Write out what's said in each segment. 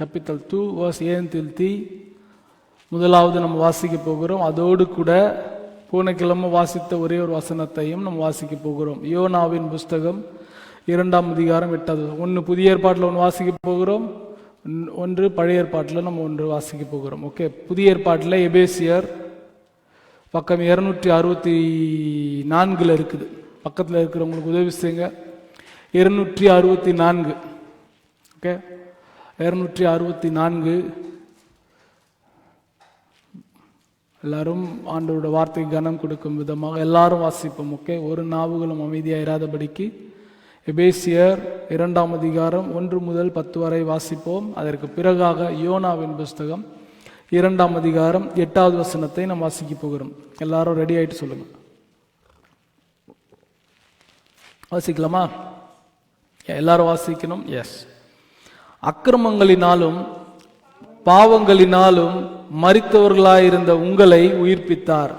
capital 2 verse A until T முதலாவது நம்ம வாசிக்க போகிறோம். அதோடு கூட போன கிழமை வாசித்த ஒரே ஒரு வசனத்தையும் நம்ம வாசிக்க போகிறோம். யோனாவின் புஸ்தகம் 2ஆம் அதிகாரம் 8வது. ஒன்று புதிய ஏற்பாட்டில் ஒன்று வாசிக்க போகிறோம், ஒன்று பழைய ஏற்பாட்டில் நம்ம ஒன்று வாசிக்க போகிறோம். ஓகே, புதிய ஏற்பாட்டில் எபேசியர் பக்கம் 264 இருக்குது. பக்கத்தில் இருக்கிறவங்களுக்கு உதவி செய்யுங்க. 264. ஓகே, 264. எல்லாரும் ஆண்டவரோட வார்த்தைக்கு கனம் கொடுக்கும் விதமாக எல்லாரும் வாசிப்போம். ஓகே, ஒரு நாவுகளும் அமைதியாக இராதபடிக்கு எபேசியர் 2ஆம் அதிகாரம் 1 முதல் 10 வரை வாசிப்போம். அதற்கு பிறகாக யோனாவின் புஸ்தகம் 2ஆம் அதிகாரம் 8வது வசனத்தை நாம் வாசிக்க போகிறோம். எல்லாரும் ரெடி ஆயிட்டு சொல்லுங்க. வாசிக்கலாமா? எல்லாரும் வாசிக்கணும். எஸ். அக்கிரமங்களினாலும் பாவங்களினாலும் மரித்தவர்களாயிருந்த உங்களை உயிர்ப்பித்தார்.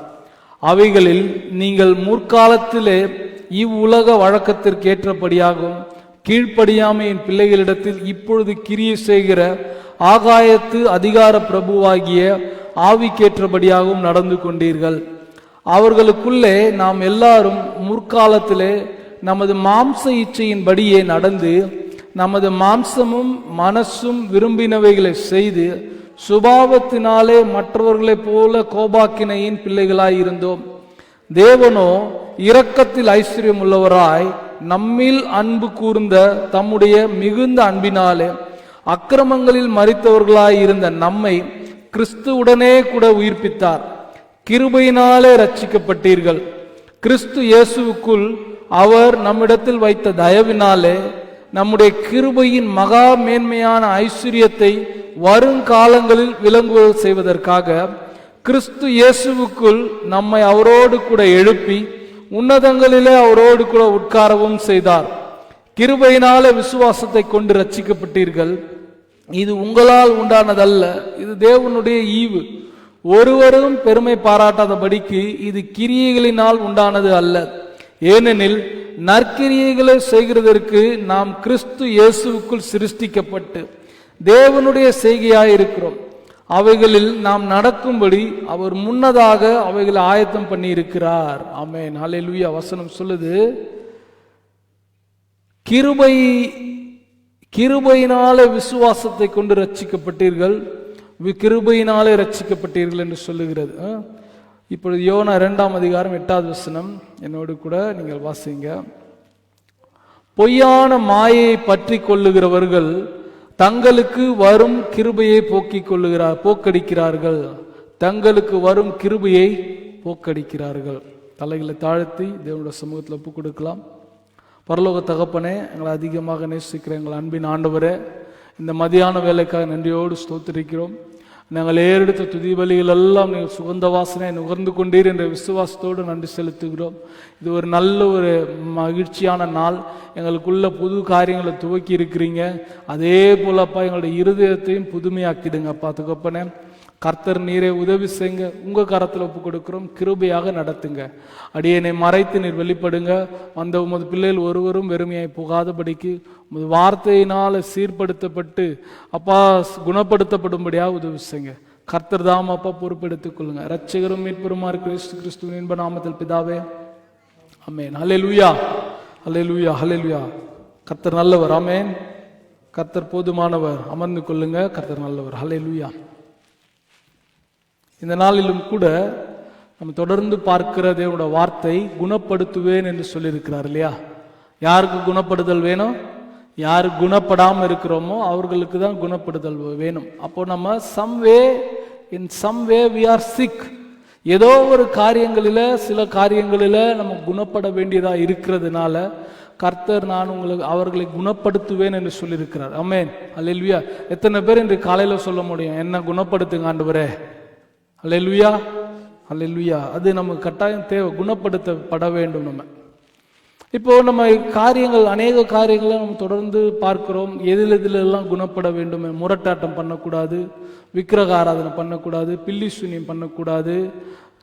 அவைகளில் நீங்கள் முற்காலத்திலே இவ்வுலக வழக்கத்திற்கு ஏற்றபடியாகவும் கீழ்ப்படியாமையின் பிள்ளைகளிடத்தில் இப்பொழுது கிரியை செய்கிற ஆகாயத்து அதிகார பிரபுவாகிய ஆவிக்கேற்றபடியாகவும் நடந்து கொண்டீர்கள். அவர்களுக்குள்ளே நாம் எல்லாரும் முற்காலத்திலே நமது மாம்ச இச்சையின்படியே நடந்து நமது மாம்சமும் மனசும் விரும்பினவைகளை செய்து சுபாவத்தினாலே மற்றவர்களைப் போல கோபாக்கினையின் பிள்ளைகளாய் இருந்தோம். தேவனோ இரக்கத்தில் ஐஸ்வர்யம் உள்ளவராய் நம்மில் அன்பு கூர்ந்த தம்முடைய மிகுந்த அன்பினாலே அக்கிரமங்களில் மரித்தவர்களாய் இருந்த நம்மை கிறிஸ்துவுடனே கூட உயிர்ப்பித்தார். கிருபையினாலே ரட்சிக்கப்பட்டீர்கள். கிறிஸ்து இயேசுவுக்குள் அவர் நம்மிடத்தில் வைத்த தயவினாலே நம்முடைய கிருபையின் மகா மேன்மையான ஐஸ்வர்யத்தை வருங்காலங்களில் விளங்குவது செய்வதற்காக கிறிஸ்து இயேசுவுக்குள் நம்மை அவரோடு கூட எழுப்பி உன்னதங்களிலே அவரோடு கூட உட்காரவும் செய்தார். கிருபையினாலே விசுவாசத்தை கொண்டு ரட்சிக்கப்பட்டீர்கள். இது உங்களால் உண்டானதல்ல, இது தேவனுடைய ஈவு. ஒருவரும் பெருமை பாராட்டாதபடிக்கு இது கிரியைகளினால் உண்டானது அல்ல. ஏனெனில் நற்கிரியைகளை செய்கிறதற்கு நாம் கிறிஸ்து இயேசுவுக்குள் சிருஷ்டிக்கப்பட்டு தேவனுடைய செய்கையாயிருக்கிறோம். அவைகளில் நாம் நடக்கும்படி அவர் முன்னதாக அவைகளை ஆயத்தம் பண்ணி இருக்கிறார். ஆமென், ஹல்லேலூயா. வசனம் சொல்லுது, கிருபையினாலே விசுவாசத்தை கொண்டு ரட்சிக்கப்பட்டீர்கள், கிருபையினாலே ரட்சிக்கப்பட்டீர்கள் என்று சொல்லுகிறது. இப்பொழுது யோனா 2ஆம் அதிகாரம் 8வது வசனம் என்னோடு கூட நீங்கள் வாசிங்க. பொய்யான மாயை பற்றி கொள்ளுகிறவர்கள் தங்களுக்கு வரும் கிருபையை போக்கடிக்கிறார்கள். தங்களுக்கு வரும் கிருபையை போக்கடிக்கிறார்கள். தலைகளை தாழ்த்தி தேவனுடைய சமூகத்தில் ஒப்பு கொடுக்கலாம். பரலோக தகப்பனே, எங்களை அதிகமாக நேசிக்கிற எங்கள் அன்பின் ஆண்டவரே, இந்த மதியான வேலைக்காக நன்றியோடு ஸ்தோத்திரிக்கிறோம். நாங்கள் ஏறெடுத்த துதிபலிகள் எல்லாம் நீங்கள் சுகந்த வாசனை நுகர்ந்து கொண்டீர் என்ற விசுவாசத்தோடு நன்றி செலுத்துகிறோம். இது ஒரு நல்ல ஒரு மகிழ்ச்சியான நாள். எங்களுக்குள்ள புது காரியங்களை துவக்கி இருக்கிறீங்க. அதே போலப்பா எங்களுடைய இருதயத்தையும் புதுமையாக்கிடுங்கப்பா தகப்பனே. கர்த்தர் நீரை உதவி செய்யுங்க. உங்கள் கரத்தில் ஒப்பு கொடுக்கிறோம். கிருபையாக நடத்துங்க. அடியனை மறைத்து நீர் வெளிப்படுங்க. வந்த உமது பிள்ளைகள் ஒருவரும் வெறுமையாய் போகாதபடிக்கு உமது வார்த்தையினால் சீர்படுத்தப்பட்டு அப்பா குணப்படுத்தப்படும்படியாக உதவி செய்யுங்க. கர்த்தர் தாம் அப்பா பொறுப்பெடுத்துக் கொள்ளுங்க. ரட்சகரும் மீட்பெருமா கிறிஸ்துவின் இன்ப நாமத்தில் பிதாவே, ஆமென். ஹல்லேலூயா, ஹல்லேலூயா, ஹல்லேலூயா. கர்த்தர் நல்லவர். ஆமென். கர்த்தர் போதுமானவர். அமர்ந்து கொள்ளுங்க. கர்த்தர் நல்லவர். ஹல்லேலூயா. இந்த நாளிலும் கூட நம்ம தொடர்ந்து பார்க்கிற தேவனோட வார்த்தை குணப்படுத்துவேன் என்று சொல்லியிருக்கிறார் இல்லையா? யாருக்கு குணப்படுதல் வேணும்? யாரு குணப்படாமல் இருக்கிறோமோ அவர்களுக்கு தான் குணப்படுதல் வேணும். அப்போ நம்ம in some way we are sick. ஏதோ ஒரு காரியங்களில் சில காரியங்களில் நம்ம குணப்பட வேண்டியதாக இருக்கிறதுனால கர்த்தர் நான் அவர்களை குணப்படுத்துவேன் என்று சொல்லியிருக்கிறார். ஆமென், ஹல்லேலூயா. எத்தனை பேர் இன்று காலையில் சொல்ல முடியும், என்ன குணப்படுத்துங்க ஆண்டவரே? ஹல்லேலூயா, ஹல்லேலூயா. அது நமக்கு கட்டாயம் தேவை, குணப்படுத்தப்பட வேண்டும். இப்போ நம்ம அநேக காரியங்களை நம்ம தொடர்ந்து பார்க்கிறோம். எதிலெல்லாம் குணப்பட வேண்டும்? முரட்டாட்டம் பண்ணக்கூடாது, விக்கிரக ஆராதனை பண்ணக்கூடாது, பில்லி சூனியம் பண்ணக்கூடாது,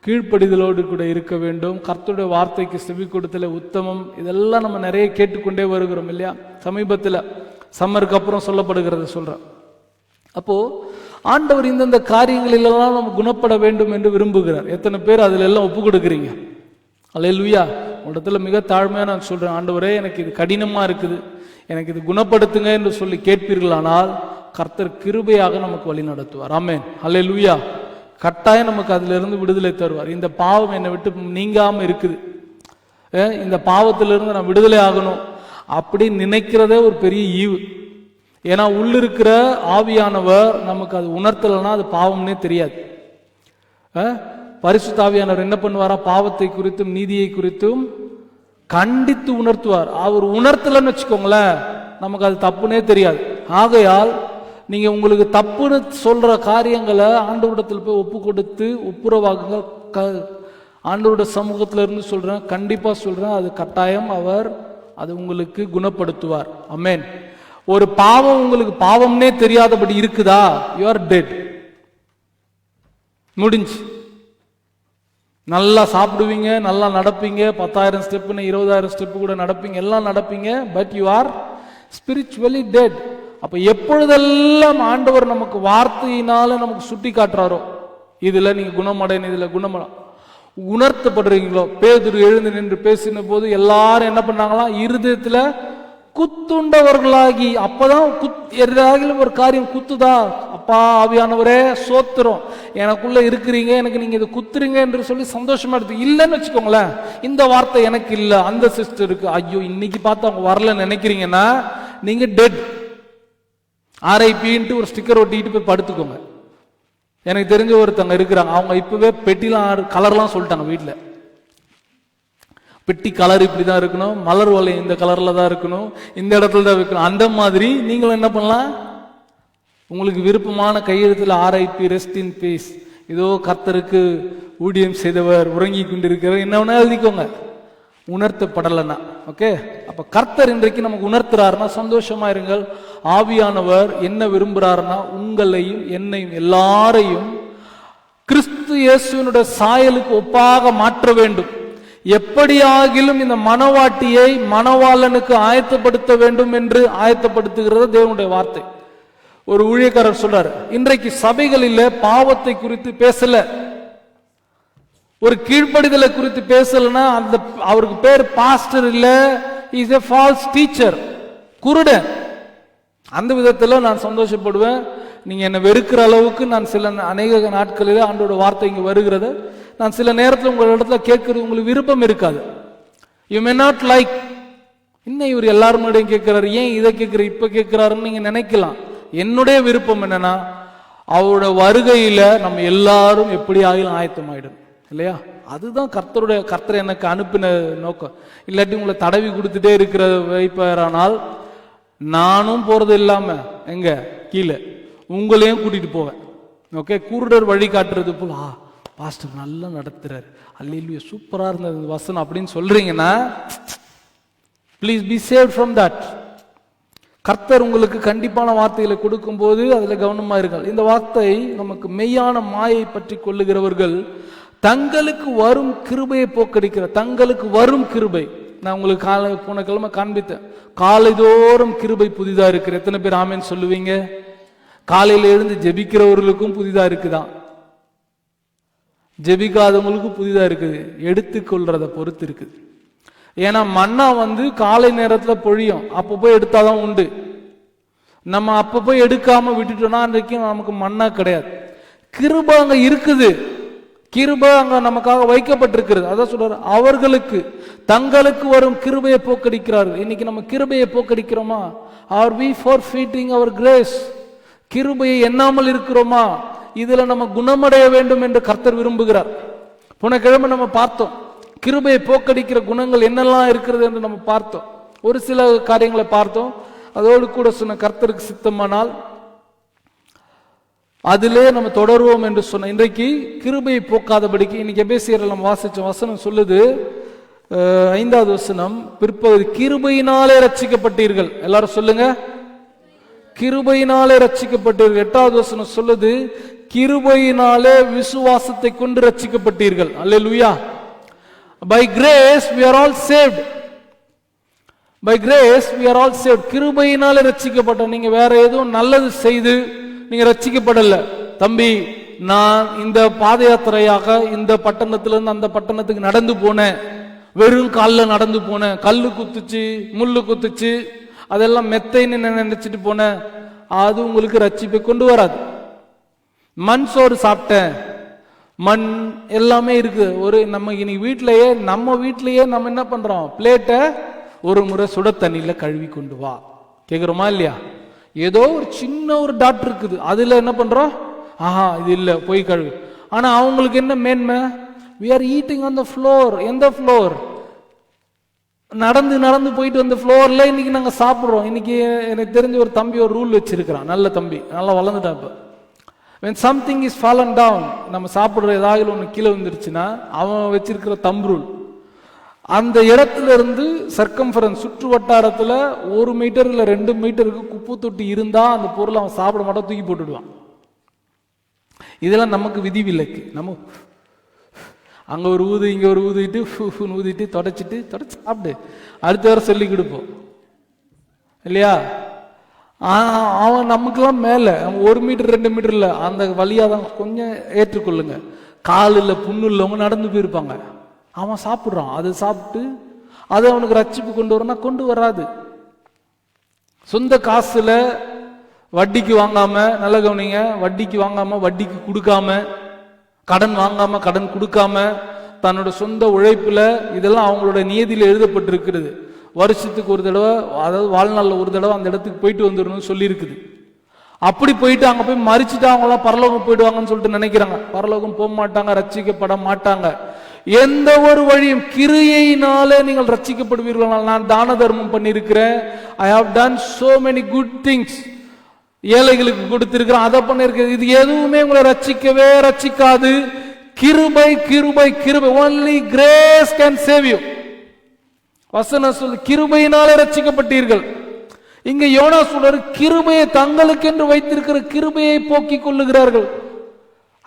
கீழ்ப்படிதலோடு கூட இருக்க வேண்டும், கர்த்தருடைய வார்த்தைக்கு செவி கொடுத்தல உத்தமம். இதெல்லாம் நம்ம நிறைய கேட்டுக்கொண்டே வருகிறோம் இல்லையா? சமீபத்தில் சம்மருக்கு அப்புறம் சொல்லப்படுகிறது சொல்றேன். அப்போ ஆண்டவர் இந்தந்த காரியங்களிலெல்லாம் நம்ம குணப்பட வேண்டும் என்று விரும்புகிறார். எத்தனை பேர் அதுல எல்லாம் ஒப்பு கொடுக்குறீங்க? அல்லேலூயா. இடத்துல மிக தாழ்மையா நான் சொல்றேன், ஆண்டவரே எனக்கு இது கடினமா இருக்குது, எனக்கு இது குணப்படுத்துங்க என்று சொல்லி கேட்பீர்களானால் கர்த்தர் கிருபையாக நமக்கு வழி நடத்துவார். ஆமென். அல்லேலூயா. கட்டாயம் நமக்கு அதுல இருந்து விடுதலை தருவார். இந்த பாவம் என்னை விட்டு நீங்காம இருக்குது, இந்த பாவத்திலிருந்து நான் விடுதலை ஆகணும் அப்படின்னு நினைக்கிறதே ஒரு பெரிய ஈவு. ஏன்னா உள்ளிருக்கிற ஆவியானவர் நமக்கு அது உணர்த்தலைன்னா அது பாவம்னே தெரியாது. பரிசுத்த ஆவியானவர் என்ன பண்ணுவாரா? பாவத்தை குறித்தும் நீதியை குறித்தும் கண்டித்து உணர்த்துவார். அவர் உணர்த்தலன்னு வச்சுக்கோங்களேன், நமக்கு அது தப்புனே தெரியாது. ஆகையால் நீங்க உங்களுக்கு தப்புன்னு சொல்ற காரியங்களை ஆண்டவரிடத்தில் போய் ஒப்பு கொடுத்து ஒப்புரவாகுங்க. ஆண்டவருடைய சமூகத்துல இருந்து சொல்றேன், கண்டிப்பா சொல்றேன், அது கட்டாயம் அவர் அது உங்களுக்கு குணப்படுத்துவார். ஆமென். ஒரு பாவம் உங்களுக்கு பாவம்னே தெரியாதபடி இருக்குதா? You are dead. முடிஞ்சு. நல்லா சாப்பிடுவீங்க, நல்லா நடப்பீங்க, 10,000 ஸ்டெப்னு 20,000 ஸ்டெப் கூட நடப்பீங்க, எல்லாம் நடப்பீங்க, but you are spiritually dead. அப்ப எப்பொழுதெல்லாம் ஆண்டவர் நமக்கு வார்த்தையினால நமக்கு சுட்டி காட்டுறாரோ, இதுல நீங்க குணமடையணும், இதுல குணமட உணர்த்தப்படுறீங்களோ. பேதுரு எழுந்து நின்று பேசின போது எல்லாரும் என்ன பண்ணாங்களாம்? இருதயத்துல குத்துண்டவர்களாகி. அப்பதான் எதிராகிலும் ஒரு காரியம் குத்துதா, அப்பா ஆவியானவரே சோத்திரம், எனக்குள்ள இருக்கிறீங்க, எனக்கு நீங்க இதை குத்துறீங்க என்று சொல்லி சந்தோஷமா எடுத்து. இல்லைன்னு வச்சுக்கோங்களேன், இந்த வார்த்தை எனக்கு இல்ல, அந்த சிஸ்டருக்கு, ஐயோ இன்னைக்கு பார்த்து அவங்க வரலன்னு நினைக்கிறீங்கன்னா நீங்க டெட். RIP ஒரு ஸ்டிக்கர் ஒட்டிட்டு போய் படுத்துக்கோங்க. எனக்கு தெரிஞ்ச ஒருத்தவங்க இருக்கிறாங்க, அவங்க இப்பவே பெட்டிலாம் கலர்லாம் சொல்லிட்டாங்க. வீட்டுல பெட்டி கலர் இப்படிதான் இருக்கணும், மலர் வலை இந்த கலர்ல தான் இருக்கணும், இந்த இடத்துல தான் வைக்கணும். அந்த மாதிரி நீங்களும் என்ன பண்ணலாம்? உங்களுக்கு விருப்பமான கையெழுத்துல RIP ரெஸ்ட் இன் பீஸ், இதோ கர்த்தருக்கு ஊழியம் செய்தவர் உறங்கி கொண்டிருக்கிறவர், என்ன வேணா எழுதிக்கோங்க. உணர்த்தப்படலைன்னா ஓகே. அப்ப கர்த்தர் இன்றைக்கு நமக்கு உணர்த்துறாருன்னா சந்தோஷமா இருங்கள். ஆவியானவர் என்ன விரும்புறாருன்னா உங்களையும் என்னையும் எல்லாரையும் கிறிஸ்து இயேசுவினுடைய சாயலுக்கு ஒப்பாக மாற்ற வேண்டும். எப்படியாகிலும் இந்த மனவாட்டியை மணவாளனுக்கு ஆயத்தப்படுத்த வேண்டும் என்று ஆயத்தப்படுத்துகிறது தேவனுடைய வார்த்தை. ஒரு ஊழியக்காரர் சொல்றாரு, இன்றைக்கு சபைகளில் பாவத்தை குறித்து பேசல, ஒரு கீழ்ப்படிதலை குறித்து பேசலன்னா அந்த அவருக்கு பேர் பாஸ்டர் இல்ல, இஸ் எ ஃபால்ஸ் டீச்சர், குருடன். அந்த விதத்துல நான் சந்தோஷப்படுவேன். நீங்க என்ன வெறுக்கிற அளவுக்கு நான் சில அநேக நாட்களில் ஆண்டோட வார்த்தை இங்க வருகிறது. நான் சில நேரத்தில் உங்கள் இடத்துல கேட்கறது உங்களுக்கு விருப்பம் இருக்காது. யூ மே நாட் லைக், இன்னும் இவர் எல்லாரும் கேட்கிறாரு, ஏன் இதை கேட்கிற இப்ப கேட்கிறாருன்னு நீங்க நினைக்கலாம். என்னுடைய விருப்பம் என்னன்னா அவரோட வருகையில நம்ம எல்லாரும் எப்படி ஆகிலும் ஆயத்தமாயிடும் இல்லையா? அதுதான் கர்த்தர் எனக்கு அனுப்பின நோக்கம். இல்லாட்டி உங்களை தடவி கொடுத்துட்டே இருக்கிற வைப்பாரானால் நானும் போறது இல்லாம எங்க கீழே உங்களையும் கூட்டிட்டு போவேன். ஓகே, குருடர் வழி காட்டுறது போல பாஸ்டர் நல்லா நடத்துறாரு, அல்லேலூயா சூப்பரா இருந்தது வசனம் அப்படின்னு சொல்றீங்கன்னா please be saved from that. கர்த்தர் உங்களுக்கு கண்டிப்பான வார்த்தைகளை கொடுக்கும் போது அதுல கவனமா இருங்கள். இந்த வார்த்தை நமக்கு மெய்யான மாயை பற்றி கொள்ளுகிறவர்கள் தங்களுக்கு வரும் கிருபையை போக்கடிக்கிற, தங்களுக்கு வரும் கிருபை. நான் உங்களுக்கு போன கிழமை காண்பித்தேன், காலைதோறும் கிருபை புதிதா இருக்கிற. எத்தனை பேர் ஆமேன்னு சொல்லுவீங்க? காலையில எழுந்து ஜெபிக்கிறவர்களுக்கும் புதிதா இருக்குதான், ஜெபிக்காதவங்களுக்கும் புதிதா இருக்குது. எடுத்துக்கொள்றத பொறுத்து இருக்குது. ஏன்னா மன்னா காலை நேரத்துல பொழியும், அப்ப போய் எடுத்தாதான் உண்டு. நம்ம அப்ப போய் எடுக்காம விட்டுட்டோம்னா அன்றைக்கு நமக்கு மன்னா கிடையாது. கிருபை அங்க இருக்குது, கிருபை அங்க நமக்காக வைக்கப்பட்டிருக்கிறது. அதான் சொல்றாரு, அவர்களுக்கு தங்களுக்கு வரும் கிருபையை போக்கடிக்கிறார்கள். இன்னைக்கு நம்ம கிருபையை போக்கடிக்கிறோமா? Are we forfeiting our grace? கிருபையை எண்ணாமல் இருக்கிறோமா? இதுல நம்ம குணமடைய வேண்டும் என்று கர்த்தர் விரும்புகிறார். போன கிழமை நம்ம பார்த்தோம், கிருபையை போக்கடிக்கிற குணங்கள் என்னெல்லாம் இருக்கிறது என்று நம்ம பார்த்தோம். ஒரு சில காரியங்களை பார்த்தோம். அதோடு கூட சொன்ன கர்த்தருக்கு சித்தமானால் அதிலே நம்ம தொடருவோம் என்று சொன்ன. இன்றைக்கு கிருபையை போக்காதபடிக்கு இன்னைக்கு எபேசியரில் நம்ம வாசிச்ச வசனம் சொல்லுது, 5வது வசனம் பிற்பகுதி, கிருபையினாலே ரட்சிக்கப்பட்டீர்கள். எல்லாரும் சொல்லுங்க, கிருபையினாலே ரட்சிக்கப்பட்டீர்கள். 8வது வசனம் சொல்லுது, கிருபையினாலே விசுவாசத்தை கொண்டு ரட்சிக்கப்பட்டீர்கள். அல்லேலூயா. By grace we are all saved. By grace we are all saved. கிருபையினாலே ரட்சிக்கப்பட்டோம். நீங்க வேற எதுவும் நல்லது செய்து நீங்க ரட்சிக்கப்படல. தம்பி, நான் இந்த பாத யாத்திரையாக இந்த பட்டணத்திலிருந்து அந்த பட்டணத்துக்கு நடந்து போனேன், வெறும் காலில் நடந்து போனேன், கல்லு குத்துச்சு முள்ளு குத்துச்சு, அதெல்லாம் மெத்தைன்னு நினைச்சிட்டு போனேன், அது உங்களுக்கு ரட்சிப்பை கொண்டு வராது. மண் சோறு சாப்பிட்டேன், மண் எல்லாமே இருக்கு. ஒரு நம்ம இன்னைக்கு வீட்டிலேயே நம்ம என்ன பண்றோம், பிளேட்டை ஒரு முறை சுட தண்ணியில கழுவி கொண்டு வா கேக்குறோமா இல்லையா? ஏதோ ஒரு சின்ன ஒரு டாட் இருக்குது, அதுல என்ன பண்றோம், ஆஹா இது இல்ல போய் கழுவி. ஆனா அவங்களுக்கு என்ன மேன்மை, we are eating on the floor. எந்த ஃப்ளோர்? நடந்து போயிட்டு வந்த ஃப்ளோர்ல இன்னைக்கு நாங்க சாப்பிடுறோம். இன்னைக்கு எனக்கு தெரிஞ்ச ஒரு தம்பி ஒரு ரூல் வச்சிருக்கிறான், நல்ல தம்பி, நல்லா வளர்ந்துட்டான். இப்ப when something is fallen down, நம்ம சாப்பிடுற ஏதாவது ஒன்று கீழே வந்துருச்சுன்னா அவன் வச்சிருக்கிற தம்பு ரூல், அந்த இடத்துல இருந்து சர்க்கம்ஃபரன்ஸ் சுற்று வட்டாரத்துல 1 மீட்டர் இல்ல 2 மீட்டருக்கு குப்பை தொட்டி இருந்தா அந்த பொருளை அவன் சாப்பிட மாட்டான், தூக்கி போட்டுடுவான். இதெல்லாம் நமக்கு விதிவிலக்கு. நம்ம அங்க ஒரு ஊது இங்க ஒரு ஊதிட்டு ஊதிட்டு தொடச்சு சாப்பிடு, அடுத்த வர சொல்லி கொடுப்போம் இல்லையா? அவன் நமக்குலாம் மேல 1 மீட்டர் 2 மீட்டர் இல்ல, அந்த வழியாதான் கொஞ்சம் ஏற்றுக்கொள்ளுங்க. காலில் புண்ணு உள்ளவங்க நடந்து போயிருப்பாங்க, அவன் சாப்பிடுறான், அதை சாப்பிட்டு அது அவனுக்கு ரட்சிப்பு கொண்டு வரனா கொண்டு வராது. சொந்த காசுல வட்டிக்கு வாங்காம, நல்ல கவனிங்க, வட்டிக்கு வாங்காம வட்டிக்கு கொடுக்காம, கடன் வாங்காம கடன் கொடுக்காம, தன்னோட சொந்த உழைப்புல, இதெல்லாம் அவங்களோட நியதியில எழுதப்பட்டிருக்கிறது. வருஷத்துக்கு ஒரு தடவை, அதாவது வாழ்நாளில் ஒரு தடவை அந்த இடத்துக்கு போயிட்டு வந்துடணும்னு சொல்லி இருக்குது. அப்படி போயிட்டு அங்க போய் மறிச்சுட்டு அவங்களாம் பரலோகம் போயிடுவாங்கன்னு சொல்லிட்டு நினைக்கிறாங்க. பரலோகம் போக மாட்டாங்க, ரட்சிக்கப்பட மாட்டாங்க. எந்த ஒரு வழியும் கிரியையினாலே நீங்கள் ரட்சிக்கப்படுவீர்கள். நான் தான தர்மம் பண்ணியிருக்கிறேன், I have done so many good things, ஏழைகளுக்கு கொடுத்திருக்கிறேன், அதை பண்ணிருக்கிறேன், இது எதுவுமே உங்களை ரட்சிக்காது. கிருபை கிருபை கிருபை, only grace can save you. வசனம் சொல்லு, கிருபையினாலே ரட்சிக்கப்பட்டீர்கள். இங்க யோனா சொல்றாரு, கிருபையை தங்களுக்கு என்று வைத்திருக்கிற கிருபையை போக்கிக் கொள்ளுகிறார்கள்.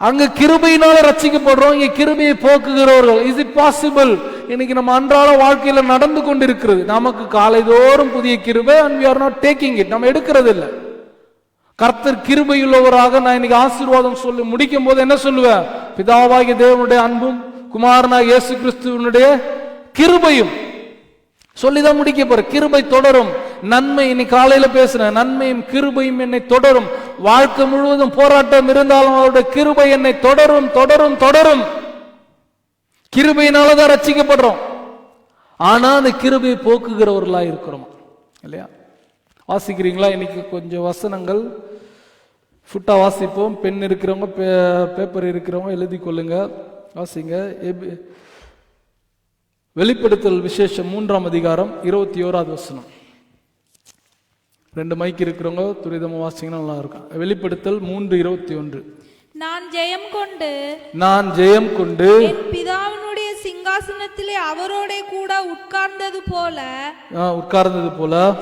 அங்க கிருபையினால ரட்சிக்கப்படுறோம், இங்க கிருபையை போக்குகிறவர்கள். Is it possible? இன்னைக்கு நம்ம அன்றாட வாழ்க்கையில நடந்து கொண்டிருக்கிறது. நமக்கு காலைதோறும் புதிய கிருபை, and we are not taking it. நம்ம எடுக்கிறது இல்லை. கர்த்தர் கிருபையுள்ளவராக, நான் இன்னைக்கு ஆசீர்வாதம் சொல்லி முடிக்கும் போது என்ன சொல்லுவேன், பிதாவாகிய தேவனுடைய அன்பும் குமாரனாகிய இயேசு கிறிஸ்துவனுடைய கிருபையும் சொல்லிதான் முடிக்க போற. கிருபை தொடரும். நன்மை, இன்னைக்கு காலையில பேசுறேன், நன்மையும் கிருபையும் என்னை தொடரும். வாழ்க்கை முழுவதும் போராட்டம் இருந்தாலும் அவருடைய கிருபை என்னை தொடரும் தொடரும் தொடரும். கிருபையினாலதான் ரட்சிக்கப்படுறோம். ஆனா அந்த கிருபையை போக்குகிறவர்களா இருக்கிறோம் இல்லையா? வாசிக்கிறீங்களா? இன்னைக்கு கொஞ்சம் வசனங்கள் ஃபுட்டா வாசிப்போம். பெண் இருக்கிறவங்க, பேப்பர் இருக்கிறவங்க எழுதி கொள்ளுங்க, வாசிங்க. வெளிப்படுத்தல் விசேஷம் 3ஆம் அதிகாரம் 21வது வசனம். 2 மைக் இருக்கிறவங்க துரிதமா வாசிங்கன்னா நல்லா இருக்கும். வெளிப்படுத்தல் 3:21. நான் ஜெயம் கொண்டு என் பிதாவினுடைய சிங்காசனத்திலே அவரோட கூட உட்கார்ந்தது போல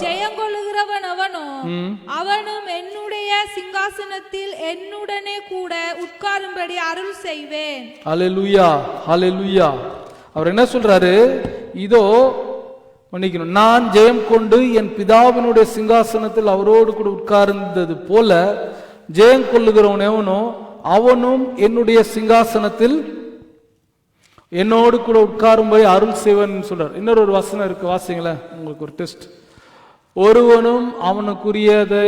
ஜெயம் கொள்ளுகிறவன் அவனும் என்னுடைய சிங்காசனத்தில் என்னுடனே கூட உட்காரும்படி அருள் செய்வேன். ஹல்லேலூயா, ஹல்லேலூயா. அவர் என்ன சொல்றாரு, இதோ மன்னிக்கணும், நான் ஜெயம் கொண்டு என் பிதாவினுடைய சிங்காசனத்தில் அவரோடு கூட உட்கார்ந்தது போல ஜெயம் கொள்ளுகிறவன் எவனோ அவனும் என்னுடைய சிங்காசனத்தில் என்னோடு கூட உட்காரும்படி அருள் செய்வன் சொல்றார். இன்னொரு வசனம் இருக்கு, வாசிங்களேன், உங்களுக்கு ஒரு டெஸ்ட். ஒருவனும் அவனுக்குரியதை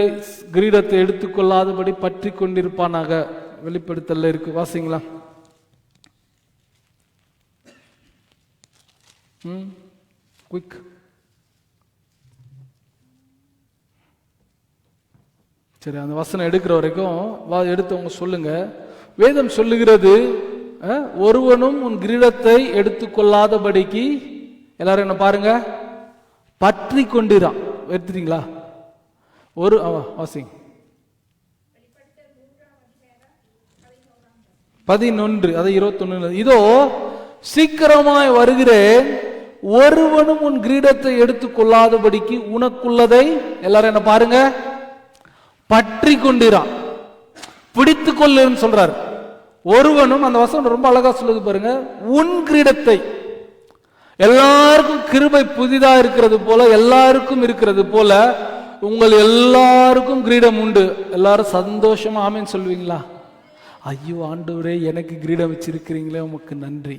கிரீடத்தை எடுத்துக்கொள்ளாதபடி பற்றி கொண்டிருப்பானாக. வெளிப்படுத்தல இருக்கு, வாசிங்களா. குயிக். சரி, அந்த வசனம் எடுக்கிற வரைக்கும் எடுத்தவங்க சொல்லுங்க. வேதம் சொல்லுகிறது, ஒருவனும் உன் கிரீடத்தை எடுத்துக்கொள்ளாதபடிக்கு, எல்லாரும் என்ன பாருங்க, பற்றி கொண்டிரான். எடுத்துட்டீங்களா? ஒரு வாசிங்க 11, அது 21. இதோ சீக்கிரமாய் வருகிறேன், ஒருவனும் உன் கிரீடத்தை எடுத்துக்கொள்ளாதபடிக்கு உனக்குள்ளதை, எல்லாரும் என்ன பாருங்க, பற்றி கொண்டிரான், பிடித்து கொள்ளுன்னு சொல்றாரு. ஒருவனும், அந்த வசனம் ரொம்ப அழகா சொல்லுது பாருங்க, உன் கிரீடத்தை. எல்லாருக்கும் கிருபை புதிதா இருக்கிறது போல, எல்லாருக்கும் இருக்கிறது போல உங்கள் எல்லாருக்கும் கிரீடம் உண்டு. எல்லாரும் சந்தோஷமா ஆமேன்னு சொல்லுவீங்களா? ஐயோ ஆண்டவரே, எனக்கு கிரீடம் வச்சிருக்கிறீங்களே, உமக்கு நன்றி.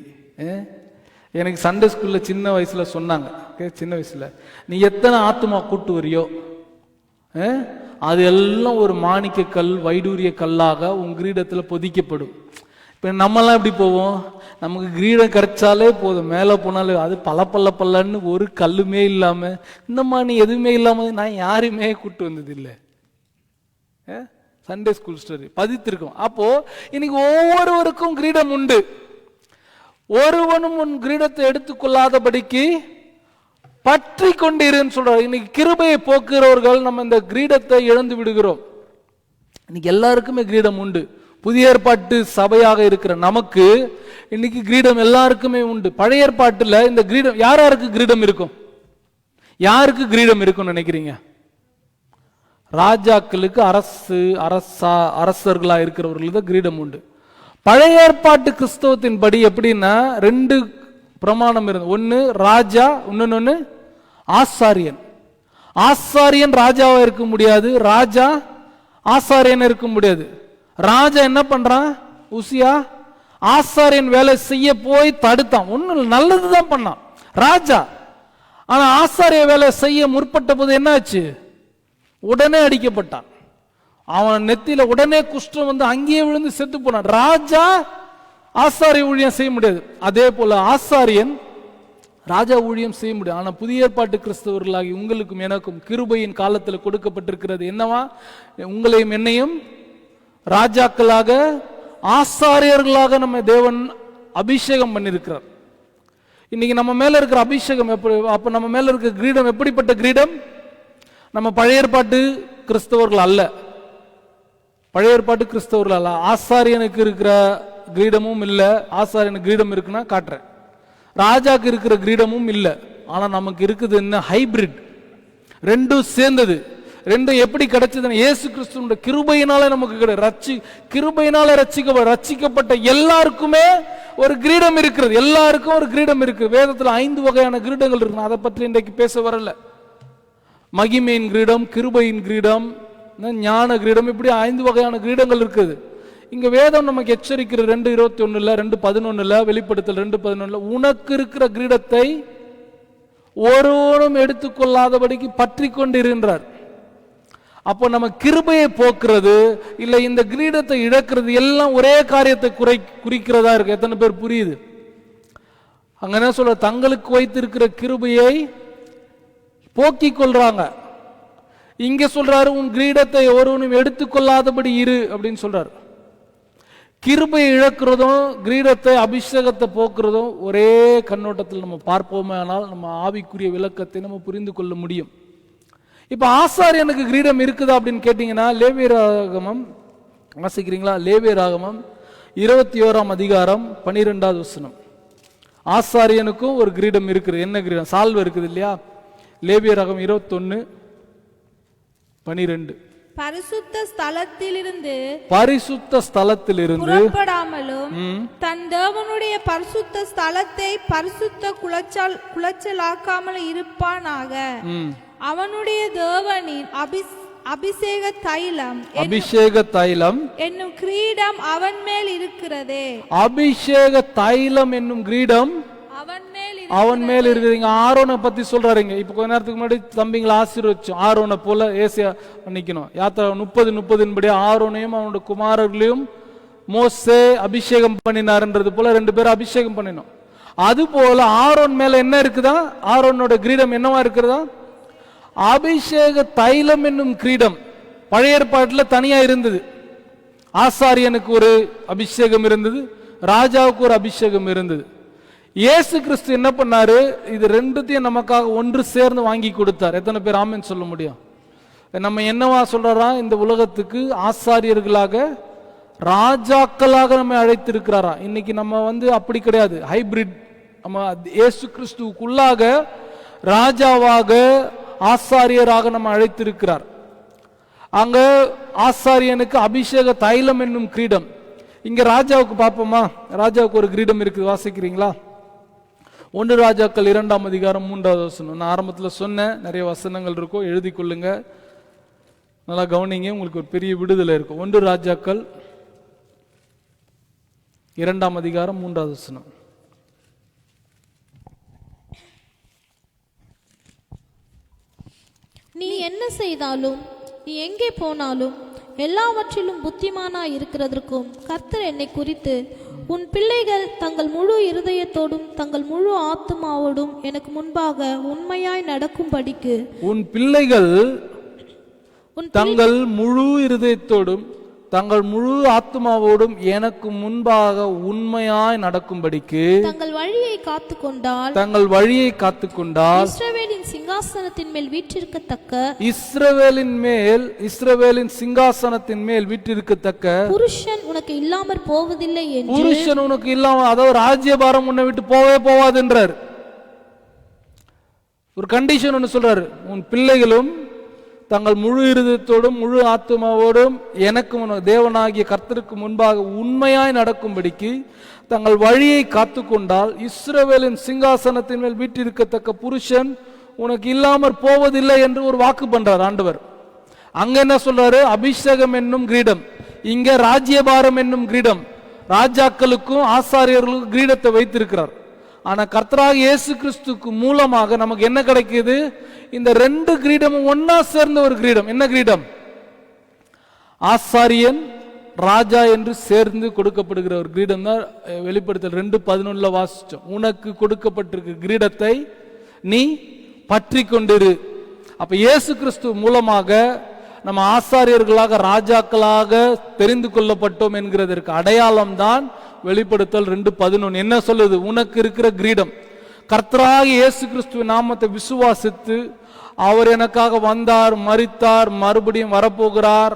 எனக்கு சண்டே ஸ்கூல்ல சின்ன வயசுல சொன்னாங்க, சின்ன வயசுல, நீ எத்தனை ஆத்துமா கூட்டு வரியோ அது எல்லாம் ஒரு மாணிக்க கல், வைடூரிய கல்லாக உன் கிரீடத்தில் பொதிக்கப்படும். இப்போ நம்மெல்லாம் எப்படி போவோம்? நமக்கு கிரீடம் கிடைச்சாலே போதும், மேலே போனாலே அது பல்லன்னு ஒரு கல்லுமே இல்லாமல், இந்த மாதிரி எதுவுமே இல்லாமல் நான் யாருமே கூட்டு வந்தது இல்லை. சண்டே ஸ்கூல் ஸ்டோரி பதித்திருக்கோம். அப்போ இன்னைக்கு ஒவ்வொருவருக்கும் கிரீடம் உண்டு. ஒருவனும் உன் கிரீடத்தை எடுத்துக்கொள்ளாதபடிக்கு பற்றி கொண்டிருன்னு சொல்றாரு. இன்னைக்கு கிருபையை போக்குறவர்கள் நம்ம இந்த கிரீடத்தை இழந்து விடுகிறோம். இன்னைக்கு எல்லாருக்குமே கிரீடம் உண்டு. புதிய ஏற்பாட்டு சபையாக இருக்கிற நமக்கு இன்னைக்கு கிரீடம் எல்லாருக்குமே உண்டு. பழைய ஏற்பாட்டுல இந்த கிரீடம் யாருக்கு கிரீடம் இருக்கும்? யாருக்கு கிரீடம் இருக்கும் நினைக்கிறீங்க? ராஜாக்களுக்கு, அரசர்களா இருக்கிறவர்களுக்கு தான் கிரீடம் உண்டு. பழைய ஏற்பாட்டு கிறிஸ்தவத்தின் படி எப்படின்னா 2 பிரமாணம் இருந்து, ஒன்னு ராஜா, இன்னொன்னு ஆசாரியன். ஆசாரியன் ராஜாவா இருக்க முடியாது, ராஜா ஆசாரியன் இருக்க முடியாது. ராஜா என்ன பண்றான்? உசியா ஆசாரியன் வேலை செய்ய போய் தடுத்தான். ஒண்ணு நல்லதுதான் பண்ணான் ராஜா. ஆனா ஆசாரிய வேலை செய்ய முற்பட்ட போது என்ன ஆச்சு? உடனே அடிக்கப்பட்டான். அவன் நெத்தியில உடனே குஷ்டம் வந்து அங்கேயே விழுந்து செத்து போனான். ராஜா ஆசாரிய ஊழியம் செய்ய முடியாது. அதே போல ஆசாரியன் ராஜா ஊழியம் செய்ய முடியும். ஆனா புதிய ஏற்பாட்டு கிறிஸ்தவர்களாகி உங்களுக்கும் எனக்கும் கிருபையின் காலத்தில் கொடுக்கப்பட்டிருக்கிறது என்னவா? உங்களையும் என்னையும் ராஜாக்களாக, ஆசாரியர்களாக நம்ம தேவன் அபிஷேகம் பண்ணியிருக்கிறார். இன்னைக்கு நம்ம மேல இருக்கிற அபிஷேகம் எப்படி? அப்ப நம்ம மேல இருக்கிற கிரீடம் எப்படிப்பட்ட கிரீடம்? நம்ம பழைய ஏற்பாட்டு கிறிஸ்தவர்கள் அல்ல, பழைய ஏற்பாட்டு கிறிஸ்தவர்கள் அல்ல. ஆசாரியனுக்கு இருக்கிற கிரீடமும் இல்லை. ஆசாரியனுக்கு கிரீடம் இருக்குன்னா காட்டுறேன். ராஜாக்கு இருக்கிற கிரீடமும் இல்லை. ஆனா நமக்கு இருக்குது என்ன? ஹைபிரிட், ரெண்டும் சேர்ந்தது. ரெண்டும் எப்படி கிடைச்சதுன்னு இயேசு கிறிஸ்துவோட கிருபையினால நமக்கு கிருபையினால ரட்சிக்கப்பட்ட எல்லாருக்குமே ஒரு கிரீடம் இருக்கிறது. எல்லாருக்கும் ஒரு கிரீடம் இருக்கு. வேதத்துல 5 வகையான கிரீடங்கள் இருக்கு. அதை பற்றி இன்றைக்கு பேச வரல. மகிமையின் கிரீடம், கிருபையின் கிரீடம், ஞான கிரீடம், இப்படி 5 வகையான கிரீடங்கள் இருக்குது. இங்க வேதம் நமக்கு எச்சரிக்கிற 2:21, 2:11, வெளிப்படுத்தல் 2:11, உனக்கு இருக்கிற கிரீடத்தை ஒருவனும் எடுத்துக்கொள்ளாதபடிக்கு பற்றி கொண்டிருக்கிறார். அப்போ நம்ம கிருபையை போக்குறது இல்ல இந்த கிரீடத்தை இழக்கிறது எல்லாம் ஒரே காரியத்தை குறிக்கிறதா இருக்கு. எத்தனை பேர் புரியுது? அங்க என்ன சொல்ற? தங்களுக்கு வைத்திருக்கிற கிருபையை போக்கிக் கொள்றாங்க. இங்க சொல்றாரு, உன் கிரீடத்தை ஒருவனும் எடுத்துக்கொள்ளாதபடி இரு அப்படின்னு சொல்றாரு. கிருபையை இழக்கிறதும் கிரீடத்தை, அபிஷேகத்தை போக்குறதும் ஒரே கண்ணோட்டத்தில் நம்ம பார்ப்போமே, ஆனால் நம்ம ஆவிக்குரிய விளக்கத்தை நம்ம புரிந்து கொள்ள முடியும். இப்ப ஆசாரியனுக்கு கிரீடம் இருக்குதா அப்படின்னு கேட்டீங்கன்னா, லேவியராகமம் வாசிக்கிறீங்களா? லேவியராகமம் 21ஆம் அதிகாரம் 12வது வசனம். ஆசாரியனுக்கும் ஒரு கிரீடம் இருக்குது. என்ன கிரீடம்? சால்வை இருக்குது இல்லையா? லேவியராகமம் 21:12. பரிசுத்த ஸ்தலத்திலிருந்து புறப்படாமலும் தன் தேவனுடைய பரிசுத்த ஸ்தலத்தை பரிசுத்த குலைச்சலாக்காமல் இருப்பானாக. அவனுடைய தேவனின் அபிஷேக தைலம் என்னும் கிரீடம் அவன் மேல் இருக்கிறதே. அபிஷேக தைலம் என்னும் கிரீடம் அவன் மேல் இருக்கிறீங்க. ஆரோனை பத்தி சொல்றாருங்க. இப்ப கொஞ்ச நேரத்துக்கு முன்னாடி தம்பிங்களை ஆசீர்வதிச்சோம். ஆரோனை போல ஏசியா நிக்கணும். யாத்திரை 30:30 படி ஆரோனையும் அவனோட குமாரர்களையும் மோசே அபிஷேகம் பண்ணினார்ன்றது போல 2 பேரும் அபிஷேகம் பண்ணினோம். அது போல ஆரோன் மேல என்ன இருக்குதா? ஆரோனோட கிரீடம் என்னவா இருக்கிறதா? அபிஷேக தைலம் என்னும் கிரீடம். பழைய ஏற்பாட்டில் தனியா இருந்தது. ஆசாரியனுக்கு ஒரு அபிஷேகம் இருந்தது, ராஜாவுக்கு ஒரு அபிஷேகம் இருந்தது. இயேசு கிறிஸ்து என்ன பண்ணாரு? இது 2த்தையும் நமக்காக ஒன்று சேர்ந்து வாங்கி கொடுத்தார். எத்தனை பேர் ஆமென் சொல்ல முடியும்? நம்ம என்னவா சொல்றா? இந்த உலகத்துக்கு ஆசாரியர்களாக, ராஜாக்களாக நம்ம அழைத்திருக்கிறாரா? இன்னைக்கு நம்ம அப்படி கிடையாது, ஹைபிரிட். நம்ம இயேசு கிறிஸ்துவுக்குள்ளாக ராஜாவாக, ஆசாரியராக நம்ம அழைத்திருக்கிறார். அங்க ஆசாரியனுக்கு அபிஷேக தைலம் என்னும் கிரீடம். இங்க ராஜாவுக்கு பார்ப்போமா? ராஜாவுக்கு ஒரு கிரீடம் இருக்குது. வாசிக்கிறீங்களா? 1 ராஜாக்கள் 2ஆம் அதிகாரம் 3வது வசனம். நான் ஆரம்பத்தில் சொன்னேன், நிறைய வசனங்கள் இருக்கும், எழுதி கொள்ளுங்க. நல்லா கவனிங்க, உங்களுக்கு ஒரு பெரிய விடுதலை இருக்கும். 1 ராஜாக்கள் 2ஆம் அதிகாரம் 3வது வசனம். நீ என்ன செய்தாலும், நீ எங்கே போனாலும், எல்லாவற்றிலும் புத்திமானாய் இருக்கிறதற்கும் கர்த்தர் என்னை குறித்து, உன் பிள்ளைகள் தங்கள் முழு இருதயத்தோடும் தங்கள் முழு ஆத்துமாவோடும் எனக்கு முன்பாக உண்மையாய் நடக்கும்படிக்கு, உன் பிள்ளைகள் தங்கள் முழு இருதயத்தோடும் தங்கள் முழு ஆத்மாவோடும் எனக்கு முன்பாக உண்மையாய் நடக்கும்படிக்கு தங்கள் வழியை காத்துக்கொண்டால், தங்கள் வழியை காத்துக்கொண்டால், இஸ்ரவேலின் சிங்காசனத்தின் மேல் வீற்றிருக்கத்தக்க, இஸ்ரவேலின் சிங்காசனத்தின் மேல் வீற்றிருக்கத்தக்க புருஷன் உனக்கு இல்லாமற் போவதில்லை என்று, புருஷன் உனக்கு இல்லாம, அதாவது ராஜ்யபாரம் உன்னை விட்டு போவே போவாதுன்றார். ஒரு கண்டிஷன் ஒன்று சொல்றாரு, உன் பிள்ளைகளும் தங்கள் முழு இருதயத்தோடும் முழு ஆத்மாவோடும் எனக்கு தேவனாகிய கர்த்தருக்கு முன்பாக உண்மையாய் நடக்கும்படிக்கு தங்கள் வழியை காத்துக்கொண்டால், இஸ்ரவேலின் சிங்காசனத்தின் மேல் வீற்றிருக்கத்தக்க புருஷன் உனக்கு இல்லாமற் போவதில்லை என்று ஒரு வாக்கு பண்றார் ஆண்டவர். அங்க என்ன சொல்றாரு? அபிஷேகம் என்னும் கிரீடம், இங்க ராஜ்யபாரம் என்னும் கிரீடம். ராஜாக்களுக்கும் ஆசாரியர்களுக்கும் கிரீடத்தை வைத்திருக்கிறார். ஆனா கர்த்தராகிய இயேசு கிறிஸ்துக்கு மூலமாக நமக்கு என்ன கிடைக்குது? இந்த 2 கிரீடமும் ஒன்னா சேர்ந்த ஒரு கிரீடம். என்ன கிரீடம்? ஆசாரியன் ராஜா என்று சேர்ந்து கொடுக்கப்படுகிற ஒரு கிரீடம் தான் வெளிப்படுத்தல் 2:11 வாசிச்சோம். உனக்கு கொடுக்கப்பட்டிருக்க கிரீடத்தை நீ பற்றி கொண்டிரு. அப்ப இயேசு கிறிஸ்து மூலமாக நம்ம ஆசாரியர்களாக ராஜாக்களாக தெரிந்து கொள்ளப்பட்டோம் என்கிறதற்கு அடையாளம் தான் வெளிப்படுத்தல் 2:11. என்ன சொல்லுது? உனக்கு இருக்கிற கிரீடம். கர்த்தராகிய இயேசு கிறிஸ்துவின் நாமத்தை விசுவாசித்து, அவர் எனக்காக வந்தார், மரித்தார், மறுபடியும் வரப்போகிறார்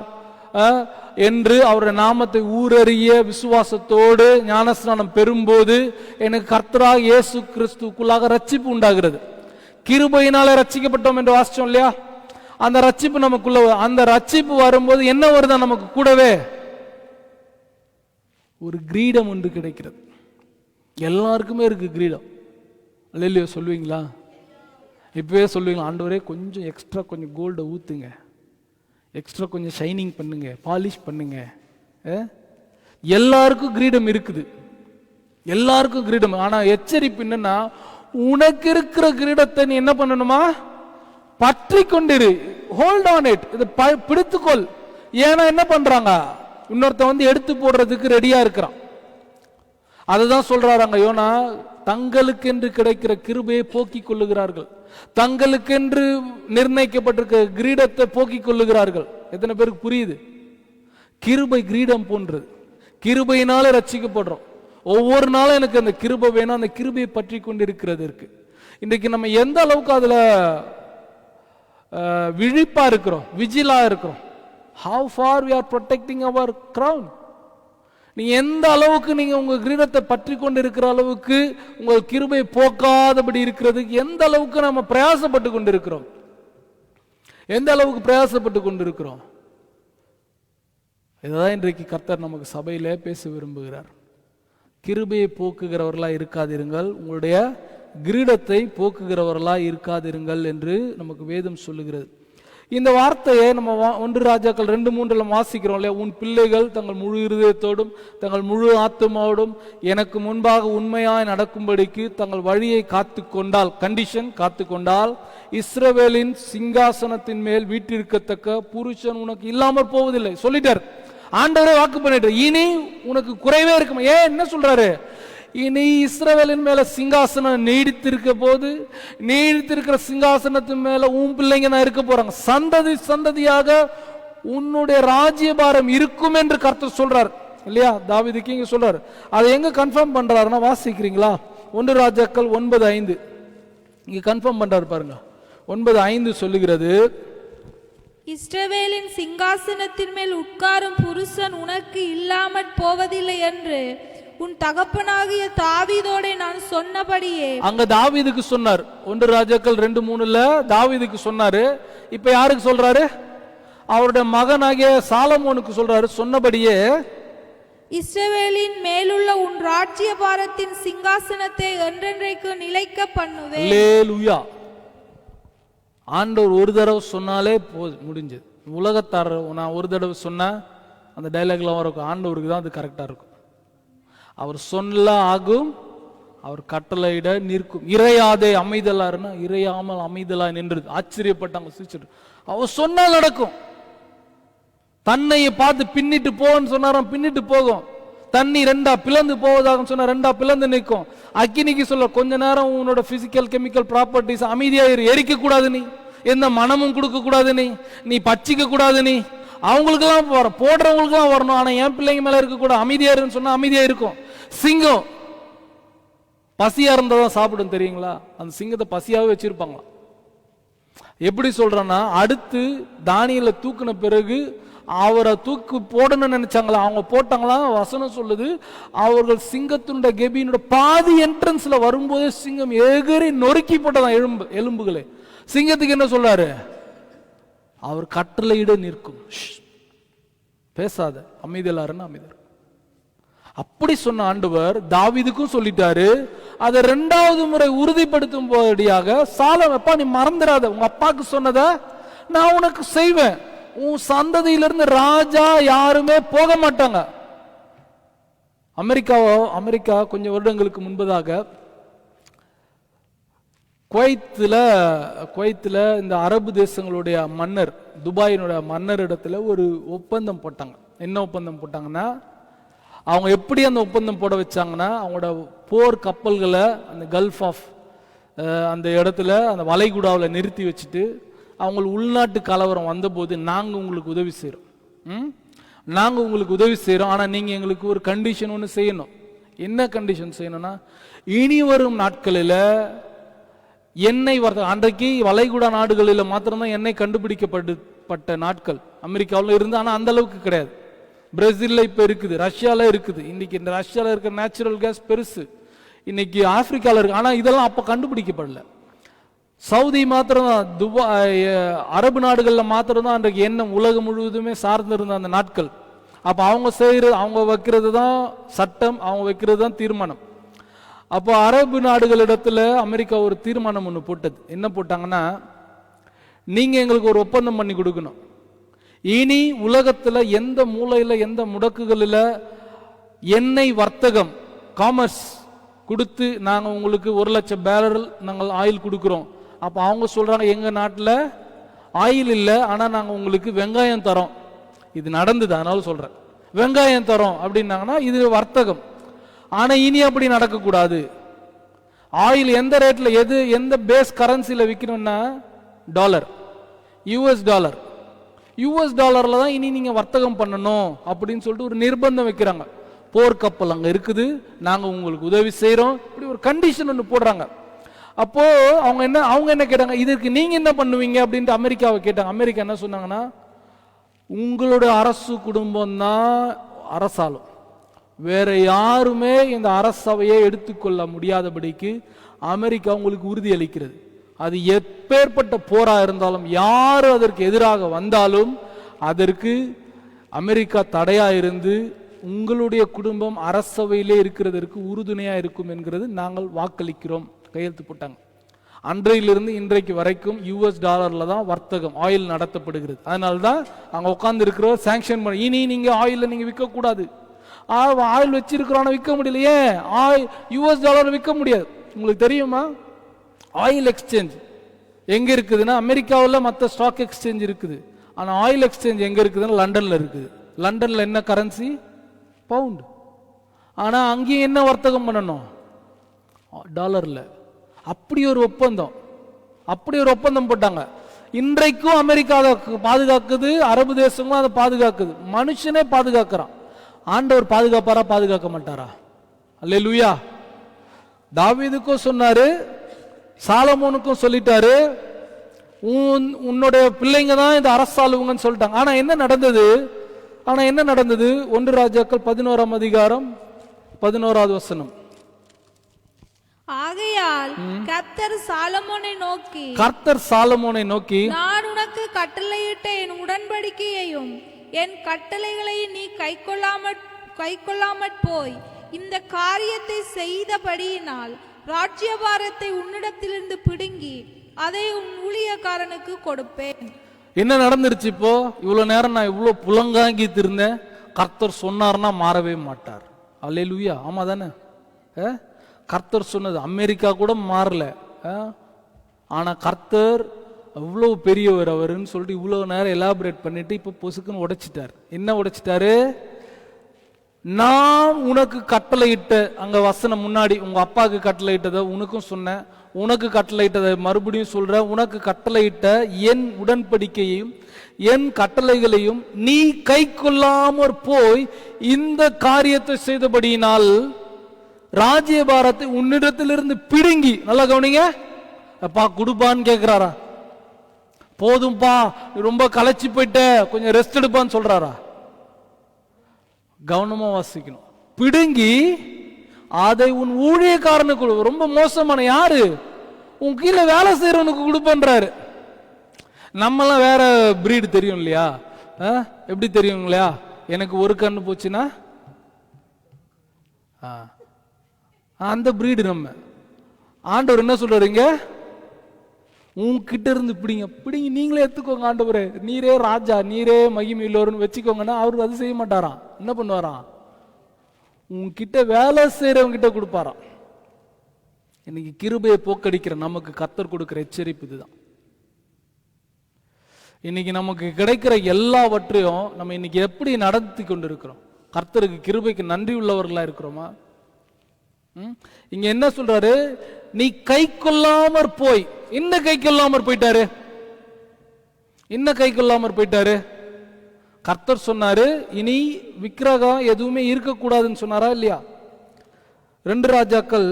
என்று அவருடைய நாமத்தை ஊரறிய விசுவாசத்தோடு ஞானஸ்நானம் பெறும்போது எனக்கு கர்த்தராகிய இயேசு கிறிஸ்துக்குள்ளாக ரட்சிப்பு உண்டாகிறது. கிருபையினாலே ரட்சிக்கப்பட்டோம் என்று வாசிச்சோம் இல்லையா? அந்த ரட்சிப்பு நமக்குள்ள, அந்த ரட்சிப்பு வரும்போது என்ன வருதா நமக்கு கூடவே? ஒரு கிரீடம் ஒன்று கிடைக்கிறது. எல்லாருக்குமே இருக்கு கிரீடம். அல்லேலூயா சொல்லுவீங்களா? இப்பவே சொல்லுவீங்களா? ஆண்டவரே கொஞ்சம் எக்ஸ்ட்ரா கொஞ்சம் கோல்டை ஊத்துங்க, எக்ஸ்ட்ரா கொஞ்சம் ஷைனிங் பண்ணுங்க, பாலிஷ் பண்ணுங்க. எல்லாருக்கும் கிரீடம் இருக்குது, எல்லாருக்கும் கிரீடம். ஆனா எச்சரிப்பு என்னன்னா, உனக்கு இருக்கிற கிரீடத்தை நீ என்ன பண்ணணுமா? பற்றி கொண்டிரு. Hold on it. இதை பிடித்துக்கொள். ஏன்னா என்ன பண்றாங்க? இன்னொருத்த எடுத்து போடுறதுக்கு ரெடியா இருக்கிறான். அதுதான் சொல்றாங்க யோனா, தங்களுக்கென்று கிடைக்கிற கிருபையை போக்கிக் கொள்ளுகிறார்கள், தங்களுக்கென்று நிர்ணயிக்கப்பட்டிருக்க கிரீடத்தை போக்கிக் கொள்ளுகிறார்கள். எத்தனை பேருக்கு புரியுது? கிருபை கிரீடம் போன்றது. கிருபையினால ரட்சிக்கப்படுறோம். ஒவ்வொரு நாளும் எனக்கு அந்த கிருபை வேணும். அந்த கிருபையை பற்றி கொண்டு இருக்கிறது இருக்கு. இன்றைக்கு நம்ம எந்த அளவுக்கு அதுல விழிப்பா இருக்கிறோம், விஜிலா இருக்கிறோம். How far we are protecting our crown. நீங்க எந்த அளவுக்கு நீங்க உங்க கிரீடத்தை பற்றி கொண்டு இருக்கிற அளவுக்கு உங்கள் கிருபை போக்காதபடி இருக்கிறதுக்கு எந்த அளவுக்கு நம்ம பிரயாசப்பட்டு கொண்டு இருக்கிறோம், எந்த அளவுக்கு பிரயாசப்பட்டு கொண்டு இருக்கிறோம். இதுதான் இன்றைக்கு கர்த்தர் நமக்கு சபையிலே பேச விரும்புகிறார். கிருபையை போக்குகிறவர்களா இருக்காதிருங்கள், உங்களுடைய கிரீடத்தை போக்குகிறவர்களா இருக்காதிருங்கள் என்று நமக்கு வேதம் சொல்லுகிறது. இந்த வார்த்தையை நம்ம 1 ராஜாக்கள் 2:3 வாசிக்கிறோம் இல்லையா? உன் பிள்ளைகள் தங்கள் முழு இருதயத்தோடும் தங்கள் முழு ஆத்துமாவோடும் எனக்கு முன்பாக உண்மையாய் நடக்கும்படிக்கு தங்கள் வழியை காத்துக்கொண்டால், கண்டிஷன் காத்துக்கொண்டால், இஸ்ரவேலின் சிங்காசனத்தின் மேல் வீற்றிருக்கத்தக்க புருஷன் உனக்கு இல்லாமற் போவதில்லை. சொல்லிட்டார் ஆண்டவரே, வாக்கு பண்ணிட்டு. இனி உனக்கு குறைவே இருக்கும். ஏன் என்ன சொல்றாரு? இனி இஸ்ரவேலின் மேல சிங்காசனம் நீடித்திருக்க போது, நீடித்திருக்கிற சிங்காசனத்தின் மேல உன் பிள்ளைங்க நான் இருக்க போறாங்க. சந்ததி சந்ததியாக உன்னுடைய ராஜ்யபாரம் இருக்கும் என்று கர்த்தர் சொல்றார் இல்லையா? தாவீதுக்கு இங்க சொல்றாரு. அதை எங்க கன்ஃபார்ம் பண்றாருன்னா, வாசிக்கிறீங்களா? 1 ராஜாக்கள் 9:5 இங்க கன்ஃபார்ம் பண்றாரு பாருங்க. 9:5 சொல்லுகிறது, இஸ்ரவேலின் சிங்காசனத்தின் மேல் உட்காரும் புருஷன் உனக்கு இல்லாமற் போவதில்லை என்று உன் தகப்பனாகிய தாவீதோட நான் சொன்னபடியே. அங்க தாவீதுக்கு சொன்னார். 1 ராஜாக்கள் 2:3 தாவீதுக்கு சொன்னாரு. இப்ப யாருக்கு சொல்றாரு? அவருடைய மகனாகிய சாலமோனுக்கு சொல்றாரு. சொன்னபடியே இஸ்ரவேலின் மேலுள்ள உன் ராஜ்யபாரத்தின் சிங்காசனத்தை என்றென்றைக்கு நிலைக்க பண்ணுவேன். அல்லேலூயா. ஆண்டவர் ஒரு தடவை சொன்னாலே முடிஞ்சது. உலகத்தார் நான் ஒரு தடவை சொன்ன அந்த டைலாக்லாம் இருக்கும், ஆண்டவருக்கு தான் அது கரெக்டாக இருக்கும். அவர் சொல்ல ஆகும், அவர் கட்டளையிட நிற்கும். இறையாதே அமைதலாருன்னா இறையாமல் அமைதலா நின்றது. ஆச்சரியப்பட்டாங்க சிரிச்சிட்டு. அவர் சொன்னால் நடக்கும். தன்னையை பார்த்து பின்னிட்டு போன்னு சொன்னாராம், பின்னிட்டு போகும். தண்ணி ரெண்டா பிளந்து போவதாக சொன்னா ரெண்டா பிளந்து நிற்கும். அக்கினிக்கு சொல்ல கொஞ்ச நேரம் உன்னோட பிசிக்கல் கெமிக்கல் ப்ராப்பர்ட்டிஸ் அமைதியாயிரு, எரிக்க கூடாது, நீ எந்த மனமும் கொடுக்க கூடாது, நீ பச்சிக்க கூடாது, நீ அவங்களுக்கெல்லாம் போடுறவங்களுக்கெல்லாம் வரணும், ஆனா என் பிள்ளைங்க மேல இருக்க கூட அமைதியாருன்னு சொன்னா அமைதியா இருக்கும். சிங்கம் பசியா இருந்தாதான் சாப்பிடும் தெரியுங்களா? அந்த சிங்கத்தை பசியாவே வச்சிருப்பாங்களா. எப்படி சொல்றேன்னா, அடுத்து தானியேலை தூக்குன பிறகு அவரை தூக்கு போடணும்னு நினைச்சாங்களா, அவங்க போட்டாங்களா. வசனம் சொல்லுது, அவர்கள் சிங்கத்துண்ட கெபியினோட பாதி என்ட்ரன்ஸ்ல வரும்போதே சிங்கம் எகிரி நொறுக்கி போட்டதான் எலும்புகளே. சிங்கத்துக்கு என்ன சொல்றாரு? அவர் கட்டளையிட நிற்கும், பேசாத, அமைதலாருன்னு அமைதல். அப்படி சொன்ன ஆண்டவர் தாவீதுக்கும் சொல்லிட்டாரு. அதை 2வது முறை உறுதிப்படுத்தும் போடியாக சாலமப்பா நீ மறந்துடாத, உங்க அப்பாக்கு சொன்னத நான் உனக்கு செய்வேன், உன் சந்ததியிலிருந்து ராஜா யாருமே போக மாட்டாங்க. அமெரிக்கா கொஞ்சம் வருடங்களுக்கு முன்பதாக குவைத்தில் இந்த அரபு தேசங்களுடைய மன்னர், துபாயினுடைய மன்னர் இடத்துல ஒரு ஒப்பந்தம் போட்டாங்க. என்ன ஒப்பந்தம் போட்டாங்கன்னா, அவங்க எப்படி அந்த ஒப்பந்தம் போட வச்சாங்கன்னா, அவங்களோட போர் கப்பல்களை அந்த கல்ஃப் ஆஃப் அந்த இடத்துல அந்த வளைகுடாவில் நிறுத்தி வச்சுட்டு, அவங்களுக்கு உள்நாட்டு கலவரம் வந்தபோது நாங்கள் உங்களுக்கு உதவி செய்கிறோம், ஆனால் நீங்கள் எங்களுக்கு ஒரு கண்டிஷன் ஒன்று செய்யணும். என்ன கண்டிஷன் செய்யணும்னா, இனி வரும் நாட்களில் எண்ணெய் வர்த்தகம், அன்றைக்கு வளைகுடா நாடுகளில் மாத்திரம்தான் எண்ணெய் கண்டுபிடிக்கப்பட்ட நாட்கள் அமெரிக்காவில் இருந்து, ஆனால் அந்த அளவுக்கு கிடையாது. பிரேசில்ல இப்ப இருக்குது, ரஷ்யால இருக்குது. இன்னைக்கு இந்த ரஷ்யால இருக்கிற நேச்சுரல் கேஸ் பெருசு, இன்னைக்கு ஆப்பிரிக்கால இருக்கு. ஆனா இதெல்லாம் அப்ப கண்டுபிடிக்கப்படல. சவுதி மாத்திரம் தான், துபாய், அரபு நாடுகள்ல மாத்திரம் தான் அன்றைக்கு எண்ணெய் உலகம் முழுவதுமே சார்ந்திருந்த அந்த நாட்கள். அப்ப அவங்க வைக்கிறது தான் சட்டம், அவங்க வைக்கிறது தான் தீர்மானம். அப்போ அரபு நாடுகளிடத்துல அமெரிக்கா ஒரு தீர்மானம் ஒன்று போட்டது. என்ன போட்டாங்கன்னா, நீங்க எங்களுக்கு ஒரு ஒப்பந்தம் பண்ணி கொடுக்கணும், இனி உலகத்துல எந்த மூலையில எந்த முடக்குகளில் எண்ணெய் வர்த்தகம் காமர்ஸ் கொடுத்து நாங்க உங்களுக்கு 1,00,000 பேரல் நாங்கள் ஆயில் கொடுக்கிறோம். அப்ப அவங்க சொல்றாங்க, எங்க நாட்டில் ஆயில் இல்லை, ஆனா நாங்க உங்களுக்கு வெங்காயம் தரோம். இது நடந்தது, அதனால சொல்றேன், வெங்காயம் தரோம் அப்படின்னாங்கன்னா இது வர்த்தகம். ஆனா இனி அப்படி நடக்கக்கூடாது. ஆயில் எந்த ரேட்ல, எந்த பேஸ் கரன்சில விற்கணும்னா டாலர், யூஎஸ் டாலர்ல தான் இனி நீங்க வர்த்தகம் பண்ணணும் அப்படின்னு சொல்லிட்டு ஒரு நிர்பந்தம் வைக்கிறாங்க. போர்க்கப்பல் அங்க இருக்குது, நாங்க உங்களுக்கு உதவி செய்யறோம், இப்படி ஒரு கண்டிஷன் ஒன்று போடுறாங்க. அப்போ அவங்க என்ன கேட்டாங்க, இதற்கு நீங்க என்ன பண்ணுவீங்க அப்படின்ட்டு அமெரிக்காவை கேட்டாங்க. அமெரிக்கா என்ன சொன்னாங்கன்னா, உங்களுடைய அரசு குடும்பம் தான் அரசாலும், வேற யாருமே இந்த அரசவையை எடுத்துக்கொள்ள முடியாதபடிக்கு அமெரிக்கா உங்களுக்கு உறுதி அளிக்கிறது. அது எப்பேற்பட்ட போரா இருந்தாலும், யாரு அதற்கு எதிராக வந்தாலும் அதற்கு அமெரிக்கா தடையா இருந்து உங்களுடைய குடும்பம் அரசவையிலே இருக்கிறதற்கு உறுதுணையா இருக்கும் என்கிறது நாங்கள் வாக்களிக்கிறோம். கையெழுத்து போட்டாங்க. அன்றையிலிருந்து இன்றைக்கு வரைக்கும் யூஎஸ் டாலர்ல தான் வர்த்தகம், ஆயில் நடத்தப்படுகிறது. அதனால்தான் அங்க உட்கார்ந்து இருக்கிறவர் சாங்ஷன் பண்ண, இனி நீங்க ஆயில நீங்க விற்க கூடாது, ஆயில் வச்சிருக்கிறோம் விற்க முடியலையே, யூஎஸ் டாலர் விற்க முடியாது. உங்களுக்கு தெரியுமா, ஆயில் எக்ஸ்சேஞ்ச் எங்க இருக்குதுன்னா அமெரிக்காவில் மற்ற ஸ்டாக் எக்ஸ்சேஞ்ச் இருக்குது, ஆனா ஆயில் எக்ஸ்சேஞ்ச் எங்க இருக்குதுன்னா லண்டன்ல இருக்குது. லண்டன்ல என்ன கரன்சி? பவுண்ட். ஆனா அங்கேயும் என்ன வர்த்தகம் பண்ணணும்? டாலர்ல. அப்படி ஒரு ஒப்பந்தம் போட்டாங்க. இன்றைக்கும் அமெரிக்கா அதை பாதுகாக்குது, அரபு தேசங்களும் அதை பாதுகாக்குது, மனுஷனே பாதுகாக்கிறான். ஆண்டவர் பாதுகாப்பாரா, பாதுகாக்க மாட்டாரா? அல்லேலூயா. தாவீதுக்கும் சொன்னாரு, சாலமோனுக்கும் சொல்லிட்டாரு, உன்னுடைய பிள்ளைங்க தான் இந்த அரசாளுவங்கன்னு சொல்லிட்டாங்க. ஆனா என்ன நடந்தது? 1 ராஜாக்கள் 11ஆம் அதிகாரம் 11வது வசனம். ஆகையால் கர்த்தர் சாலமோனை நோக்கி நான் உனக்கு கட்டளையிட்ட என் உடன்படிக்கையையும் என் கட்டளைகளையும் நீ கைக்கொள்ளாமற் போய் இந்த காரியத்தை செய்தபடியினால் ராஜ்யபாரத்தை உன்னிடத்திலிருந்து பிடுங்கி அதை உன் ஊழியக்காரனுக்கு கொடுப்பேன். என்ன நடந்துருச்சு இப்போ? இவ்வளவு நேரம் நான் இவ்வளவு புலங்காங்கிட்டு இருந்தேன், கர்த்தர் சொன்னார்னா மாறவே மாட்டார். அல்லேலூயா, ஆமா தானே? கர்த்தர் சொன்னது அமெரிக்கா கூட மாறல, ஆனா கர்த்தர் அவ்வளவு பெரியவர் அவருன்னு சொல்லிட்டு இவ்வளவு நேரம் எலாபரேட் பண்ணிட்டு இப்ப பொசுக்குன்னு உடைச்சிட்டார். என்ன உடைச்சிட்டாரு? நான் உனக்கு கட்டளையிட்ட, அங்க வசனம் முன்னாடி உங்க அப்பாவுக்கு கட்டளையிட்டதை உனக்கும் சொன்னேன், உனக்கு கட்டளையிட்டதை மறுபடியும் சொல்றேன், உனக்கு கட்டளையிட்ட என் உடன்படிக்கையையும் என் கட்டளைகளையும் நீ கை கொள்ளாமற் போய் இந்த காரியத்தை செய்தபடியினால் ராஜ்யபாரத்தை உன்னிடத்திலிருந்து பிடுங்கி, நல்லா கவனிங்க, அப்பா குடுப்பான்னு கேட்கிறாரா? போதும்பா ரொம்ப களைச்சு போயிட்ட, கொஞ்சம் ரெஸ்ட் எடுப்பான்னு சொல்றாரா? கவனமா வாசிக்கணும். பிடுங்கி அதை உன் ஊழியக்காரனுக்கு, ரொம்ப மோசமான யாரு, உன் கீழே வேலை செய்யறவனுக்கு கொடுப்பன்றாரு. நம்மளாம் வேற பிரீடு தெரியும் இல்லையா? எப்படி தெரியும் இல்லையா? எனக்கு ஒரு கண்ணு போச்சுன்னா அந்த பிரீடு நம்ம. ஆண்டவர் என்ன சொல்றீங்க? உன்கிட்ட இருந்து பிடிங்க, பிடிங்க நீங்களே எடுத்துக்கோங்க ஆண்டவரே, நீரே ராஜா, நீரே மகிமையுள்ளவர்னு வச்சுக்கோங்கன்னா அவரு அது செய்ய மாட்டாராம். என்ன பண்ணுவாராம்? உன்கிட்ட வேலை செய்யறவங்க கிட்ட கொடுப்பாராம். இன்னைக்கு கிருபையை போக்கடிக்கிற நமக்கு கர்த்தர் கொடுக்கிற எச்சரிப்பு இதுதான். இன்னைக்கு நமக்கு கிடைக்கிற எல்லாவற்றையும் நம்ம இன்னைக்கு எப்படி நடத்தி கொண்டு இருக்கிறோம்? கர்த்தருக்கு கிருபைக்கு நன்றி உள்ளவர்களா இருக்கிறோமா? இங்க என்ன சொல்றாரு? நீ கை கொள்ளாமற் போய், என்ன கை கொள்ளாமற் போயிட்டாரு? என்ன கை கொள்ளாமற் போயிட்டாரு? கர்த்தர் சொன்னாரு இனி விக்கிரகம் எதுவுமே இருக்கக்கூடாதுன்னு சொன்னாரா இல்லையா? 2 ராஜாக்கள்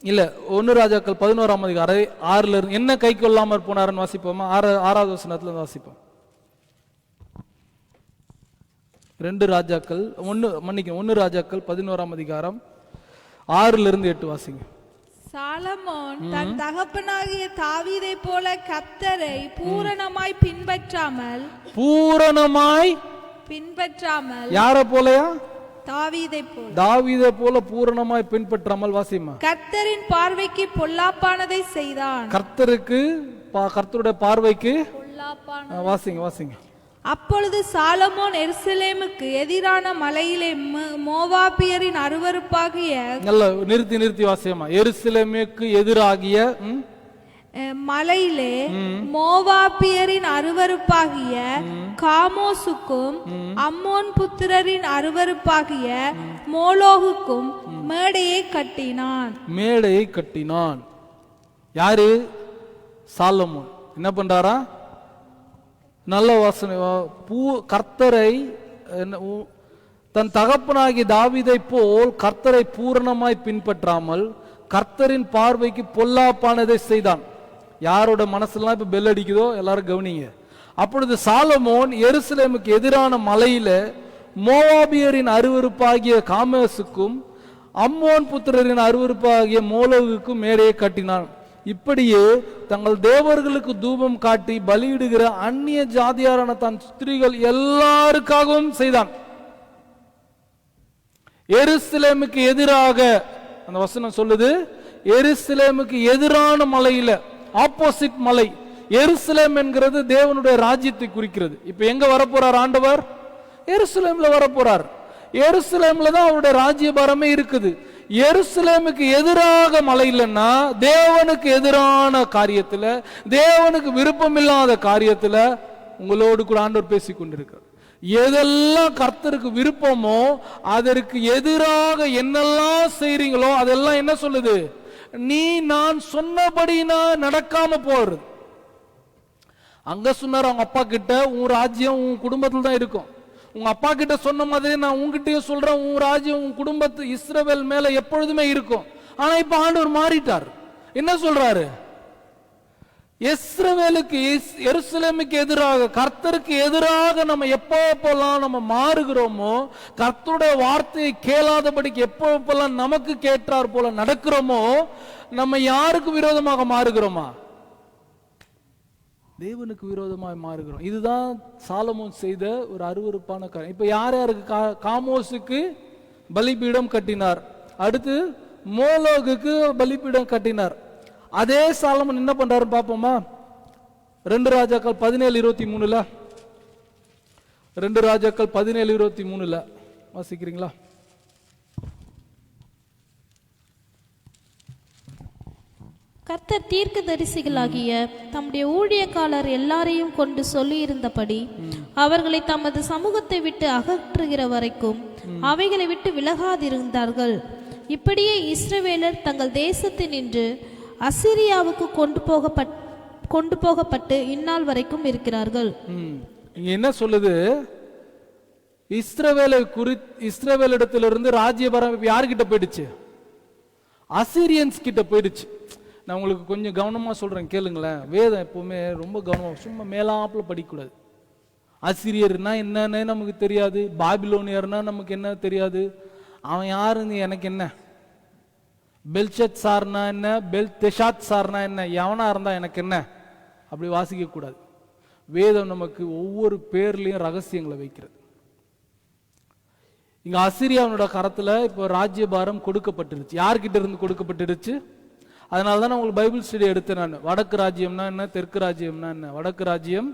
இல்ல 1 ராஜாக்கள் 11ஆம் அதிகாரம் 6ல இருந்து என்ன கை கொள்ளாமற் போனாருன்னு வாசிப்போமா? 6வது வசனத்துல இருந்து வாசிப்போம். 2 ராஜாக்கள் 1 ராஜாக்கள் 11ஆம் அதிகாரம் 6ல இருந்து 8 வாசிங்க. சாலமோன் தன் தகப்பனாகிய தாவீதை போல கர்த்தரை பூரணமாய் பின்பற்றாமல் யார போலயா? தாவீதை போல பூரணமாய் பின்பற்றாமல் வாசிமா. கர்த்தரின் பார்வைக்கு பொல்லாப்பானதை செய்தான். கர்த்தருடைய பார்வைக்கு வாசிங்க. அப்பொழுது சாலமோன் எருசலேமுக்கு எதிரான மலையிலே மோவாபியரின் அருவருப்பாகிய, நல்ல நிறுத்தி வாசியமா, எருசலேமுக்கு எதிராகிய மலையிலே மோவாபியரின் அருவருப்பாகிய காமோசுக்கும் அம்மோன் புத்திரரின் அருவருப்பாகிய மோலோகுக்கும் மேடையை கட்டினான். யாரு? சாலமோன். என்ன பண்றாரா? நல்ல வாசனை. கர்த்தரை தன் தகப்பனாகி தாவீதை போல் கர்த்தரை பூரணமாய் பின்பற்றாமல் கர்த்தரின் பார்வைக்கு பொல்லாப்பானதை செய்தான். யாரோட மனசுலாம் இப்ப பெல் அடிக்குதோ எல்லாரும் கவனிங்க. அப்பொழுது சாலமோன் எருசலேமுக்கு எதிரான மலையில மோவாபியரின் அருவருப்பாகிய காமேசுக்கும் அம்மோன் புத்திரரின் அருவருப்பாகிய மோலோகுக்கும் மேடையை கட்டினான். இப்படியே தங்கள் தேவர்களுக்கு தூபம் காட்டி பலியிடுகிற அந்நிய ஜாதியாரான தன் ஸ்திரீகள் எல்லாருக்காகவும் செய்தான். எருசலேமுக்கு எதிராக, அந்த வசனம் சொல்லுது, எருசலேமுக்கு எதிரான மலையில, ஆப்போசிட் மலை. எருசலேம் என்கிறது தேவனுடைய ராஜ்யத்தை குறிக்கிறது. இப்ப எங்க வரப்போறார் ஆண்டவர்? எருசலேம்ல வரப்போறார். எருசலேம்ல தான் அவருடைய ராஜ்யபாரமே இருக்குது. எருசலேமுக்கு எதிராக மலை இல்லைன்னா தேவனுக்கு எதிரான காரியத்துல, தேவனுக்கு விருப்பம் இல்லாத காரியத்துல உங்களோடு கூட ஆண்டவர் பேசி கொண்டிருக்கிறார். எதெல்லாம் கர்த்தருக்கு விருப்பமோ அதற்கு எதிராக என்னெல்லாம் செய்றீங்களோ அதெல்லாம் என்ன சொல்லுது? நீ நான் சொன்னபடி நான் நடக்காம போறது. அங்க சொன்னார் அவங்க அப்பா கிட்ட, உன் ராஜ்யம் உன் குடும்பத்தில் தான் இருக்கும். உங்க அப்பா கிட்ட சொன்ன மாதிரி நான் உங்ககிட்டயும் சொல்றேன், உன் ராஜ்யம் உன் குடும்பத்து இஸ்ரவேல் மேல எப்பொழுதுமே இருக்கும். ஆனா இப்ப ஆண்டவர் மாறிட்டார். என்ன சொல்றாரு? இஸ்ரவேலுக்கு, எருசலேமுக்கு எதிராக, கர்த்தருக்கு எதிராக நம்ம எப்பப்பெல்லாம் நம்ம மாறுகிறோமோ, கர்த்தருடைய வார்த்தையை கேளாதபடிக்கு எப்பப்பெல்லாம் நமக்கு கேட்டார் போல நடக்கிறோமோ, நம்ம யாருக்கு விரோதமாக மாறுகிறோமா? தேவனுக்கு விரோதமாக மாறுகிறோம். இதுதான் சாலமோன் செய்த ஒரு அருவருப்பான காரியம். இப்ப யார் யாருக்கு? காமோசுக்கு பலிபீடம் கட்டினார், அடுத்து மோலோகுக்கு பலிபீடம் கட்டினார். அதே சாலமோன் என்ன பண்றாரு பாப்போமா? 2 ராஜாக்கள் 17:23 2 ராஜாக்கள் 17:23 வாசிக்கிறீங்களா? கர்த்தர் தீர்க்கதரிசிகளாகிய தம்முடைய ஊழியக்காரர் எல்லாரையும் கொண்டு சொல்லியிருந்தபடி அவர்களை தமது சமூகத்தை விட்டு அகற்றுகிற வரைக்கும் அவைகளை விட்டு விலகாதிருந்தார்கள். இப்படியே இஸ்ரவேலர் தங்கள் தேசத்தினின்று அசீரியாவுக்கு கொண்டு போகப்பட்டு இந்நாள் வரைக்கும் இருக்கிறார்கள். இங்க என்ன சொல்லுது? இஸ்ரவேலிடத்திலிருந்து ராஜ்யபாரம் யார்கிட்ட போயிடுச்சு? அசீரியன்ஸ் கிட்ட போயிடுச்சு. நான் உங்களுக்கு கொஞ்சம் கவனமா சொல்றேன், கேளுங்களேன். வேதம் எப்பவுமே ரொம்ப கவனமா, சும்மா மேலாப்புல படிக்கக்கூடாது. அசிரியர்னா என்னன்னு நமக்கு தெரியாது, பாபிலோனியர்னா நமக்கு என்ன தெரியாது, அவன் யாருன்னு எனக்கு என்ன, பெல்ஷத் சார்னா என்ன, தெஷாத் சார்னா என்ன, எவனா இருந்தா எனக்கு என்ன, அப்படி வாசிக்க கூடாது. வேதம் நமக்கு ஒவ்வொரு பேர்லயும் ரகசியங்களை வைக்கிறது. இங்க அசீரியாவோட கரத்துல இப்போ ராஜ்யபாரம் கொடுக்கப்பட்டிருச்சு. யார்கிட்ட இருந்து கொடுக்கப்பட்டிருச்சு? அதனாலதான் உங்களுக்கு பைபிள் ஸ்டடி எடுத்தேன் நான். வடக்கு ராஜ்யம்னா என்ன, தெற்கு ராஜ்யம்னா என்ன? வடக்கு ராஜ்யம்,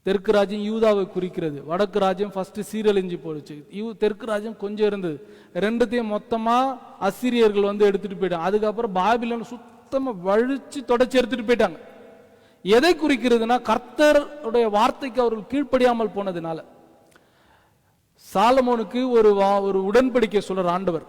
தெற்கு ராஜ்யம் யூதாவை குறிக்கிறது. வடக்கு ராஜ்யம் ஃபர்ஸ்ட் சீரழிஞ்சு போயிடுச்சு. தெற்கு ராஜ்யம் கொஞ்சம் இருந்தது. ரெண்டுத்தையும் மொத்தமா அசீரியர்கள் வந்து எடுத்துட்டு போயிட்டாங்க. அதுக்கப்புறம் பாபிலோன் சுத்தமா வழிச்சு தொடச்சி எடுத்துட்டு போயிட்டாங்க. எதை குறிக்கிறதுனா கர்த்தருடைய வார்த்தைக்கு அவர்கள் கீழ்ப்படியாமல் போனதுனால. சாலமோனுக்கு ஒரு உடன்படிக்கை சொல்ற ஆண்டவர்.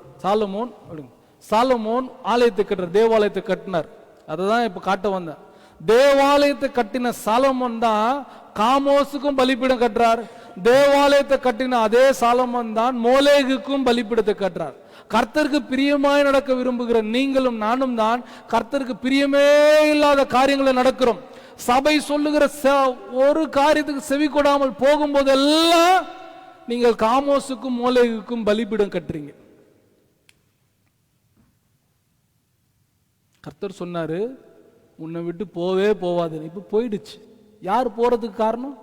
சாலமோன் ஆலயத்தை கட்டுறார், தேவாலயத்தை கட்டினார். அததான் இப்ப காட்ட வந்தேன். தேவாலயத்தை கட்டின சாலமோன் தான் காமோசுக்கும் பலிபீடம் கட்டுறார். தேவாலயத்தை கட்டின அதே சாலமோன் தான் மோலேகுக்கும் பலிபீடத்தை கட்டுறார். கர்த்தருக்கு பிரியமாய் நடக்க விரும்புகிற நீங்களும் நானும் தான் கர்த்தருக்கு பிரியமே இல்லாத காரியங்களை நடக்கிறோம். சபை சொல்லுகிற ஒரு காரியத்துக்கு செவி கொடாமல் போகும்போதெல்லாம் நீங்கள் காமோசுக்கும் மோலேகுக்கும் பலிபீடம் கட்டுறீங்க. கர்த்தர் சொன்னாரு உன்னை விட்டு போவே போவாது. இப்ப போயிடுச்சு. யார் போறதுக்கு காரணம்?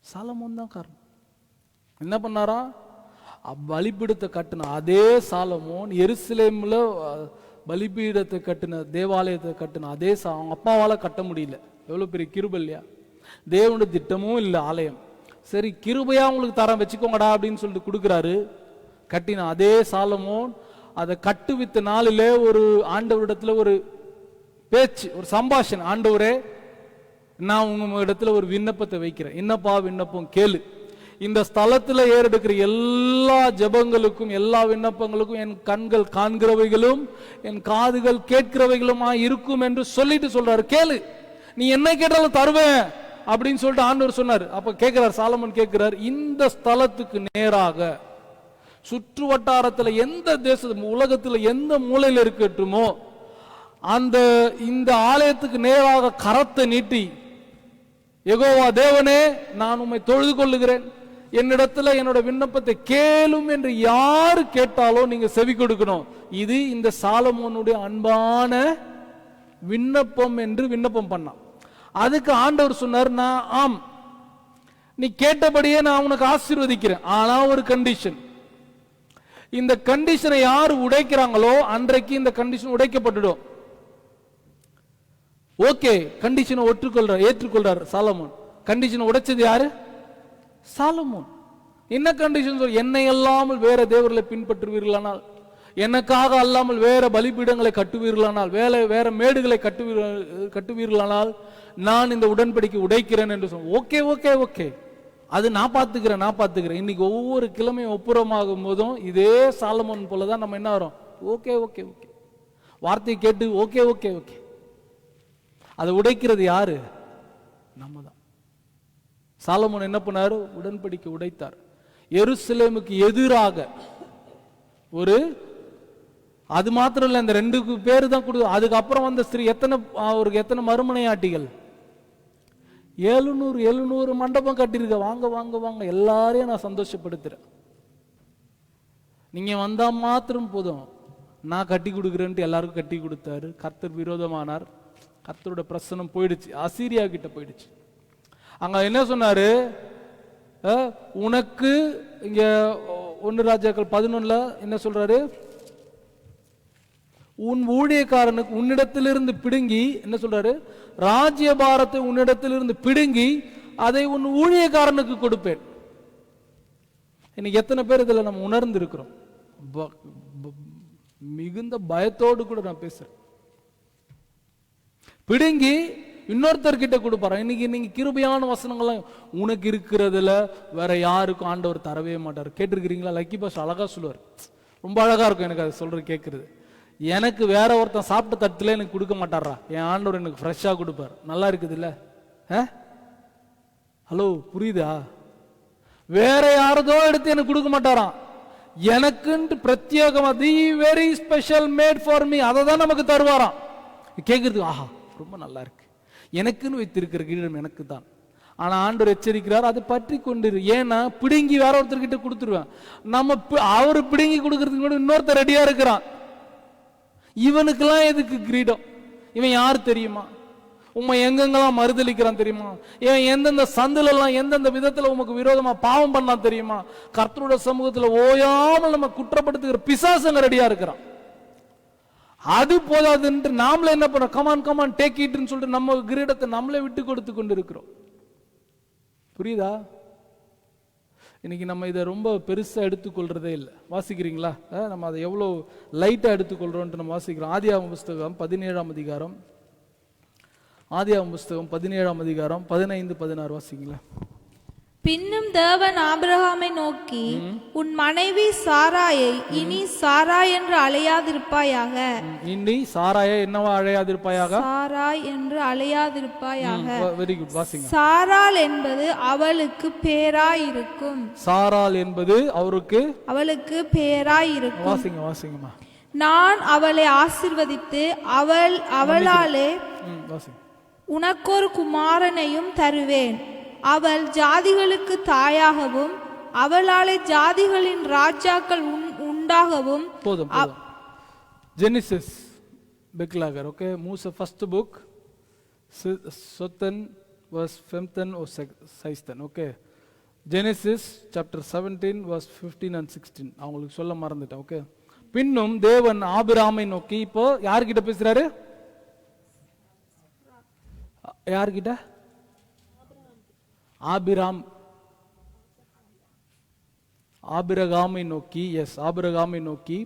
சாலமோன் தான் காரணம். என்ன பண்ணாரா? பலிபீடத்தை கட்டின அதே சாலமோன் எருசலேம்ல பலிபீடத்தை கட்டின, தேவாலயத்தை கட்டின அதே அவங்க அப்பாவால கட்ட முடியல. எவ்வளவு பெரிய கிருபை இல்லையா? தேவனுடைய திட்டமும் இல்லை ஆலயம். சரி கிருபையா உங்களுக்கு தரம் வச்சுக்கோங்கடா அப்படின்னு சொல்லிட்டு கொடுக்குறாரு. கட்டின அதே சாலமோன் அதை கட்டுவித்த நாளிலே ஒரு ஆண்டவரிடத்துல ஒரு பேச்சு, ஒரு சம்பாஷணை. ஆண்டவரே, நான் உங்க இடத்துல ஒரு விண்ணப்பத்தை வைக்கிறேன். என்னப்பா விண்ணப்பம்? கேளு. இந்த ஸ்தலத்துல ஏறெடுக்கிற எல்லா ஜெபங்களுக்கும் எல்லா விண்ணப்பங்களுக்கும் என் கண்கள் காண்கிறவைகளும் என் காதுகள் கேட்கிறவைகளுமா இருக்கும் என்று சொல்லிட்டு சொல்றாரு. கேளு, நீ என்ன கேட்டாலும் தருவேன் அப்படின்னு சொல்லிட்டு ஆண்டவர் சொன்னார். அப்ப கேட்கிறார், சாலமோன் கேட்கிறார், இந்த ஸ்தலத்துக்கு நேராக சுற்று வட்டாரத்தில் எந்த உலகத்துல எந்த மூலையில் இருக்கட்டுமோ இந்த ஆலயத்துக்கு நேராக கரத்தை நீட்டி, யெகோவா தேவனே, நான் உம்மை தொழுது கொள்ளுகிறேன், என்னிடத்துல என்னோட விண்ணப்பத்தை கேளும் என்று யாரு கேட்டாலோ நீங்க செவி கொடுக்கணும். இது இந்த சாலமோனுடைய அன்பான விண்ணப்பம் என்று விண்ணப்பம் பண்ணான். அதுக்கு ஆண்டவர் சொன்னார், நான் ஆம், நீ கேட்டபடியே நான் உனக்கு ஆசீர்வதிக்கிறேன். ஆனா ஒரு கண்டிஷன். இந்த கண்டிஷனை யார் உடைக்கிறாங்களோ அன்றைக்கு இந்த கண்டிஷன் உடைக்கப்பட்டுடும். ஓகே, கண்டிஷனை ஏற்றுக்கொள்றார் சாலமோன். கண்டிஷனை உடைச்சது யாரு? சாலமோன். என்ன கண்டிஷன்? என்னை அல்லாமல் வேற தேவர்களை பின்பற்றுவீர்களானால், எனக்காக அல்லாமல் வேற பலிபீடங்களை கட்டுவீர்களானால், வேற மேடுகளை கட்டுவீர்களானால் நான் இந்த உடன்படிக்கை உடைக்கிறேன் என்று சொன்ன. ஓகே ஓகே ஓகே, அது நான் பார்த்துக்கிறேன். இன்னைக்கு ஒவ்வொரு கிழமையும் ஒப்புரமாகும் போதும் இதே சாலமோன் போலதான் நம்ம என்ன வரோம்? ஓகே ஓகே ஓகே, வார்த்தையை கேட்டு ஓகே ஓகே ஓகே. அதை உடைக்கிறது யாரு? நம்ம தான். சாலமோன் என்ன பண்ணாரு? உடன்படிக்கை உடைத்தார். எருசலேமுக்கு எதிராக அது மாத்திரம் இல்ல, இந்த 2 பேரு தான் கொடு. அதுக்கப்புறம் வந்த ஸ்திரீ அவருக்கு எத்தனை மறுமனையாட்டிகள்? 700 மண்டபம் கட்டிருக்க. வாங்க வாங்க வாங்க, எல்லாரையும் நான் சந்தோஷப்படுத்துறேன், நீங்க வந்தா மாத்திரம் போதும், நான் கட்டி கொடுக்குறேன்ட்டு எல்லாருக்கும் கட்டி கொடுத்தாரு. கர்த்தர் விரோதமானார். கர்த்தரோட பிரசனம் போயிடுச்சு, அசீரியா கிட்ட போயிடுச்சு. அங்க என்ன சொன்னாரு? உனக்கு இங்க 1 ராஜாக்கள் 11 என்ன சொல்றாரு? உன் ஊழியக்காரனுக்கு உன்னிடத்திலிருந்து பிடுங்கி, என்ன சொல்றாரு, ராஜ்யபாரத்தை உன்னிடத்திலிருந்து பிடுங்கி அதை உன் ஊழியக்காரனுக்கு கொடுப்பேன். இன்னைக்கு எத்தனை பேர் இதுல நம்ம உணர்ந்து இருக்கிறோம்? மிகுந்த பயத்தோடு கூட நான் பேசுறேன். பிடுங்கி இன்னொருத்தர்கிட்ட கொடுப்பாரு. இன்னைக்கு நீங்க கிருபையான வசனங்கள்லாம் உனக்கு இருக்கிறதுல வேற யாருக்கும் ஆண்டவர் தரவே மாட்டார். கேட்டிருக்கிறீங்களா? லக்கி பாஸ் அழகா சொல்லுவார், ரொம்ப அழகா இருக்கும் எனக்கு அது சொல்றது கேட்கறது. எனக்கு வேற ஒருத்தன் சாப்பிட்ட தட்டுல எனக்கு கொடுக்க மாட்டாரா, என் ஆண்டவர் எனக்கு ஃப்ரெஷ்ஷா கொடுப்பார். நல்லா இருக்குது இல்ல? ஹலோ, புரியுதா? வேற யாரதோ எடுத்து எனக்கு கொடுக்க மாட்டாராம், எனக்குன்ட்டு பிரத்யேகமா the very special made for me, அதை தான் நமக்கு தருவாராம். கேட்கறதுக்கு ஆஹா ரொம்ப நல்லா இருக்கு, எனக்குன்னு வைத்திருக்கிற கிரீடம் எனக்கு தான். ஆனா ஆண்டவர் எச்சரிக்கிறார், அது பற்றி கொண்டிரு. ஏன்னா பிடுங்கி வேற ஒருத்தர்கிட்ட கொடுத்துருவேன். நம்ம அவரு பிடுங்கி கொடுக்கறதுக்கு கூட இன்னொருத்தர் ரெடியா இருக்கிறான். இவனுக்கெல்லாம் எதுக்கு கிரீடம்? இவன் யாரு தெரியுமா? உண்மை எங்கெங்கெல்லாம் மறுதளிக்கிறான் தெரியுமா? இவன் எந்தெந்த சந்துல எல்லாம் எந்தெந்த விதத்துல உமக்கு விரோதமா பாவம் பண்ணலாம் தெரியுமா? கர்த்தருடைய சமூகத்துல ஓயாமல் நம்ம குற்றப்படுத்துகிற பிசாசங்க ரெடியா இருக்கிறான். அது போதாதுன்ட்டு நாமளே என்ன பண்றோம்? கமான் கமான் டேக் இட்னு சொல்லிட்டு நம்ம கிரீடத்தை நம்மளே விட்டு கொடுத்து கொண்டு இருக்கிறோம். புரியுதா? இன்னைக்கு நம்ம இதை ரொம்ப பெருசா எடுத்துக்கொள்றதே இல்லை. வாசிக்கிறீங்களா? நம்ம அதை எவ்வளவு லைட்டா எடுத்துக்கொள்றோம்ட்டு நம்ம வாசிக்கிறோம். ஆதியாகமம் புஸ்தகம் 17ஆம் அதிகாரம், ஆதியாகமம் புஸ்தகம் 17ஆம் அதிகாரம் 15-16 வாசிங்களா? பின்னும் தேவன் ஆபிரகாமை நோக்கி, உன் மனைவி சாராயை இனி சாராய் என்று அழையாதிருப்பாயாக. இனி சாராயை என்னவா அழையாதிருப்பாயாக? சாராய் என்று அழையாதிருப்பாயாக. வெரி குட், வாசிங்க. சாராள் என்பது அவளுக்கு பேராய் இருக்கும். சாராள் என்பது அவளுக்கு பேராய் இருக்கும். வாசிங்க வாசிங்கம்மா. நான் அவளை ஆசீர்வதித்து அவளாலே உனக்கொரு குமாரனையும் தருவேன். அவள் ஜாதிகளுக்கு தாயாகவும் அவளாலே ஜாதிகளின் ராஜாக்கள் உண்டாகவும். போதும். ஜெனிசிஸ் பெக்லாகர், okay, Moses first book 17 verse 15 or 16, okay. Genesis chapter 17 verse 15 and 16 அவங்களுக்கு சொல்ல மறந்துட்டேன், ஓகே. பின்னும் தேவன் ஆபிராமை நோக்கி, இப்போ யார்கிட்ட பேசுறாரு? யார்கிட்ட? ஆபிரகாமை நோக்கி, எஸ், ஆபிரகாமை நோக்கி,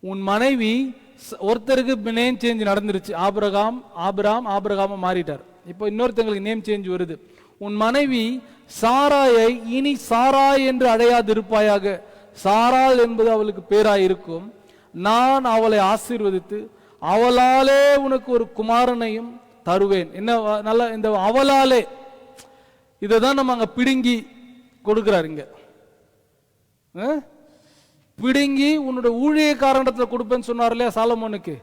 உன் மனைவி, ஒருத்தருக்கு நேம் சேஞ்ச் நடந்துருச்சு. ஆபிரகாம் மாறிட்டார். இப்போ இன்னொருத்தங்களுக்கு நேம் சேஞ்ச் வருது. உன் மனைவி சாராயை இனி சாராய் என்று அழையாதிருப்பாயாக. சாராள் என்பது அவளுக்கு பேராய் இருக்கும். நான் அவளை ஆசீர்வதித்து அவளாலே உனக்கு ஒரு குமாரனையும் தருவேன். என்ன நல்ல இந்த அவளாலே, இதை தான் நம்ம அங்க பிடுங்கி கொடுக்கிறார். இங்க பிடுங்கி உன்னோட ஊழியக்காரண்டத்துல கொடுப்பேன்னு சொன்னார் இல்லையா சாலமோனுக்கு?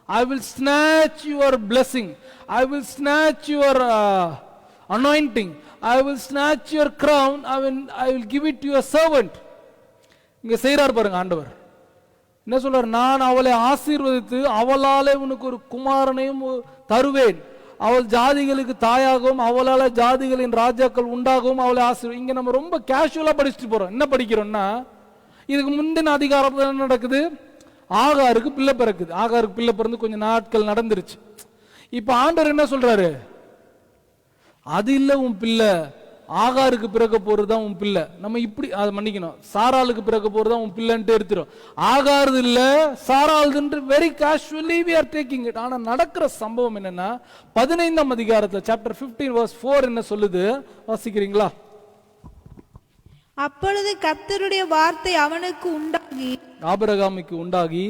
I will snatch your blessing, I will snatch your anointing, I will snatch your crown, I will give it to your servant. இங்க செய்றார் பாருங்க ஆண்டவர். என்ன சொல்றார்? நான் அவளை ஆசீர்வதித்து அவளாலே உனக்கு ஒரு குமாரனையும் தருவேன். அவள் ஜாதிகளுக்கு தாயாகவும் அவளால ஜாதிகளின் ராஜாக்கள் உண்டாகவும் அவளை ஆசீர்வதி. இங்க நம்ம ரொம்ப கேஷுவலா படிச்சுட்டு போறோம். என்ன படிக்கிறோம்னா, இதுக்கு முந்தின அதிகாரத்துல என்ன நடக்குது? ஆகாருக்கு பிள்ளை பிறக்குது. ஆகாருக்கு பிள்ளை பிறந்து கொஞ்சம் நாட்கள் நடந்துருச்சு. இப்ப ஆண்டவர் என்ன சொல்றாரு? அது இல்ல உன் பிள்ளை, ஆகாருக்கு பிறக்க போறதுதான் உன் பிள்ளை. நம்ம இப்படி அதை மன்னிக்கணும், சாராளுக்கு பிறக்க போறதுதான் உன் பிள்ளைன்ட்டு எடுத்துரும். ஆகாது இல்ல சாராளுன்னு very casually we are taking it. ஆனா நடக்கிற சம்பவம் என்னன்னா, 15ஆம் அதிகாரத்துல சாப்டர் 15 verse 4 என்ன சொல்லுது? வாசிக்கிறீங்களா? அப்பொழுது கர்த்தருடைய வார்த்தை அவனுக்கு உண்டாகி, ஆபிரகாமுக்கு உண்டாகி,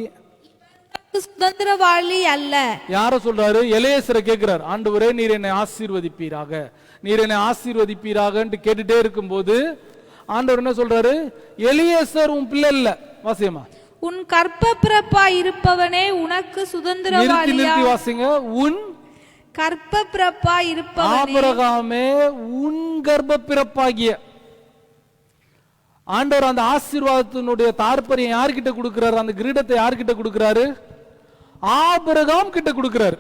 சுதந்திரவாளி அல்ல. யார சொல்றாரு? எலியேசரை கேட்கிறார். ஆண்டவரே நீர் என்னை ஆசீர்வதிப்பீராக, நீர் என்னை ஆசீர்வதிப்பீராக கேட்டுட்டே இருக்கும் போது ஆண்டவர் என்ன சொல்றாரு? எலியேசர் உன் பிள்ளை இல்ல. வாசியமா. உன் கர்ப்பப்பிறப்பாய் இருப்பவனே உனக்கு சுதந்திரவாளியா. நிறுத்தி வாசிங்க. உன் கர்ப்பப்பிறப்பாய் இருப்பவனே. ஆபிரகாமே உன் கர்ப்பப்பிறப்பாகிய. ஆண்டவர் அந்த ஆசீர்வாதத்தினுடைய தாற்பயம் யார்கிட்ட கொடுக்கிறாரு? அந்த கிரீடத்தை யார்கிட்ட கொடுக்கிறாரு? ஆபிரகாம் கிட்ட கொடுக்கிறாரு.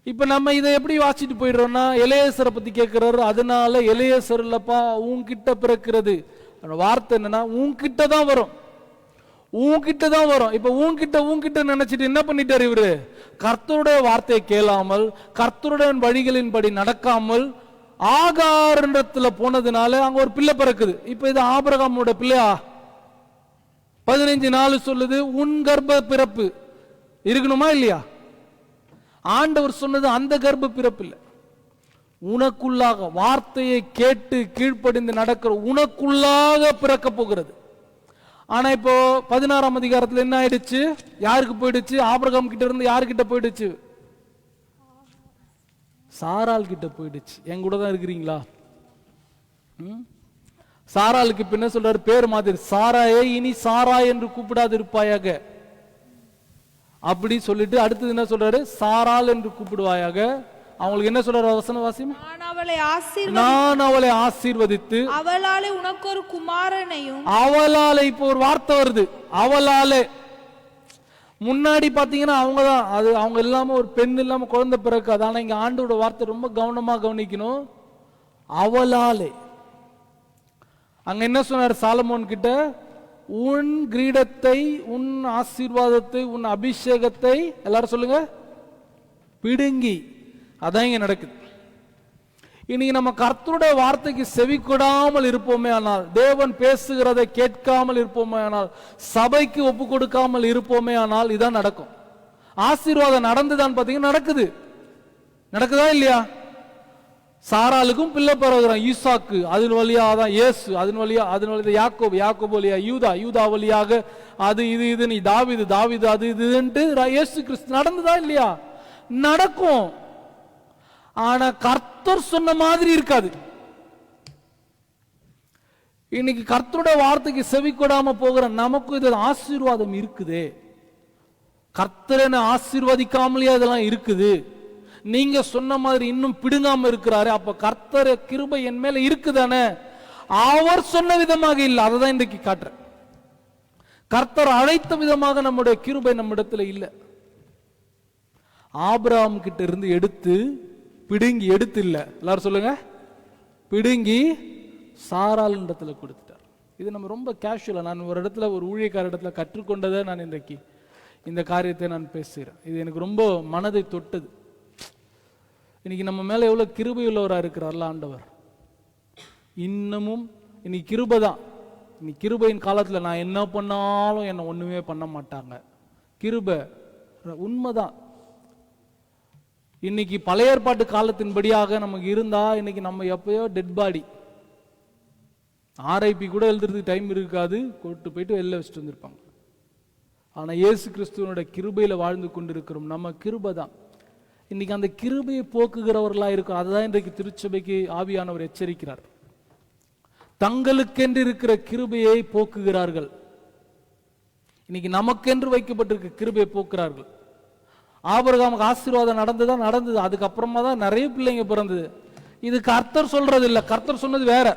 இப்ப நம்ம இதை எப்படி வாசிட்டு போயிடுறோம்னா, எலியேசரை பத்தி கேட்கிறாரு. அதனால எலியேசர் இல்லப்பா உன்கிட்ட பிறக்கிறது. வார்த்தை என்னன்னா உன்கிட்ட தான் வரும். உன்கிட்ட தான் வரும். இப்ப உன்கிட்ட நினைச்சிட்டு என்ன பண்ணிட்டாரு இவரு? கர்த்தருடைய வார்த்தையை கேளாமல், கர்த்தருடைய வழிகளின்படி நடக்காமல் ஆகாரத்துல போனதுனால அங்க ஒரு பிள்ளை பிறக்குது. இப்ப இது ஆபிரகாமோட பிள்ளையா? 15:4 சொல்லுது, உன் கர்ப்ப பிறப்பு இருக்கணுமா இல்லையா? ஆண்டவர் சொன்னது அந்த கர்ப்ப பிறப்பு இல்லை, உனக்குள்ளாக வார்த்தையை கேட்டு கீழ்ப்படிந்து நடக்கிற உனக்குள்ளாக பிறக்க போகிறது. ஆனா இப்போ 16ஆம் அதிகாரத்தில் என்ன ஆயிடுச்சு? யாருக்கு போயிடுச்சு? ஆபிரகாம் கிட்ட இருந்து யாருக்கிட்ட போயிடுச்சு? சாராள் கிட்ட போயிடுச்சு. என் கூட தான் இருக்கிறீங்களா? சாராளுக்கு இப்ப என்ன சொல்றாரு? பேர் மாதிரி, சாராயே இனி சாரா என்று கூப்பிடாது இருப்பாயாக அப்படி சொல்லிட்டு அடுத்தது என்ன சொல்றாரு? சாராள் என்று கூப்பிடுவாயாக. அவங்களுக்கு என்ன சொல்றாரு? வசன வாசியம், நான் அவளை ஆசீர்வதித்து அவளாலே உனக்கு ஒரு குமாரனையும். அவளாலே இப்போ ஒரு வார்த்தை வருது, அவளாலே. முன்னாடி பாத்தீங்கன்னா அவங்கதான், அது அவங்க இல்லாம ஒரு பெண் இல்லாம குழந்தை பிறக்காது. ஆனா இங்க ஆண்டோட வார்த்தை ரொம்ப கவனமா கவனிக்கணும். அவளாலே. அங்க என்ன சொன்னார் சாலமோன் கிட்ட? உன் கிரீடத்தை, உன் ஆசீர்வாதத்தை, உன் அபிஷேகத்தை, எல்லாரும் சொல்லுங்க, பிடுங்கி. அதான் இங்க நடக்குது. இன்னைக்கு நம்ம கர்த்தருடைய வார்த்தைக்கு செவி கொடாமல் இருப்போமே ஆனால், தேவன் பேசுகிறதை கேட்காமல் இருப்போமே ஆனால், சபைக்கு ஒப்பு கொடுக்காமல் இருப்போமே ஆனால் இதான் நடக்கும். ஆசீர்வாதம் நடந்துதான் பாத்தீங்கன்னா நடக்குது. நடக்குதா இல்லையா? சாராளுக்கும் பிள்ளை பிறகுறான், ஈசாக்கு, அதன் வழியா தான் இயேசு, அதன் வழியா யாக்கோபு, யாக்கோபு வழியா யூதா, யூதா வழியாக அது இது நீ தாவீது, தாவீது அது இதுன்ட்டு இயேசு கிறிஸ்து. நடந்துதா இல்லையா? நடக்கும். ஆனா கர்த்தர் சொன்ன மாதிரி இருக்காது. இன்னைக்கு கர்த்தருடைய வார்த்தைக்கு செவி கொடாம போகிற நமக்கு இது ஆசீர்வாதம் இருக்குதே. கர்த்தரனை ஆசீர்வதிக்காமலே அதெல்லாம் இருக்குது. நீங்க சொன்ன மாதிரி இன்னும் பிடுங்காம இருக்கிறாரு. அப்ப கர்த்தர் கிருபை என் மேல இருக்குதானே? அவர் சொன்ன விதமாக இல்லை. அதை இன்றைக்கு காட்டுறேன். கர்த்தர் அழைத்த விதமாக நம்முடைய கிருபை நம்மிடத்துல இல்லை. ஆபிரகாம் கிட்ட இருந்து எடுத்து பிடுங்கி, எடுத்து இல்ல, எல்லாரும் சொல்லுங்க, பிடுங்கி சாராள் இடத்துல கொடுத்துட்டார். இது நம்ம ரொம்ப கேஷுவலா, நான் ஒரு இடத்துல ஒரு ஊழியக்கார இடத்துல கற்றுக்கொண்டதை நான் இன்றைக்கு இந்த காரியத்தை நான் பேசுகிறேன். இது எனக்கு ரொம்ப மனதை தொட்டது. இன்னைக்கு நம்ம மேல எவ்வளவு கிருபை உள்ளவரா இருக்கிறார்ல ஆண்டவர். இன்னமும் இன்னைக்கு கிருபை தான். இன்னைக்கு கிருபையின் காலத்துல நான் என்ன பண்ணாலும் என்ன ஒண்ணுமே பண்ண மாட்டாங்க. கிருபை உண்மைதான். இன்னைக்கு பழைய ஏற்பாட்டு காலத்தின்படியாக நமக்கு இருந்தா இன்னைக்கு நம்ம எப்பயோ டெட் பாடி, ஆர்ஐபி கூட எழுதுறதுக்கு டைம் இருக்காது, கொண்டு போயிட்டு வெளில வச்சுட்டு வந்திருப்பாங்க. ஆனா இயேசு கிறிஸ்துவனுடைய கிருபையில வாழ்ந்து கொண்டிருக்கிறோம். நம்ம கிருபை தான். இன்னைக்கு அந்த கிருபையை போக்குகிறவர்களா இருக்கும். அதுதான் இன்றைக்கு திருச்சபைக்கு ஆவியானவர் எச்சரிக்கிறார். தங்களுக்கென்று இருக்கிற கிருபையை போக்குகிறார்கள். இன்னைக்கு நமக்கென்று வைக்கப்பட்டிருக்க கிருபையை போக்குறார்கள். ஆபிரகாமுக்கு ஆசீர்வாதம் நடந்தது. அதுக்கப்புறமா தான் நிறைய பிள்ளைங்க பிறந்தது. இது கர்த்தர் சொல்றது இல்ல, கர்த்தர் சொன்னது வேற.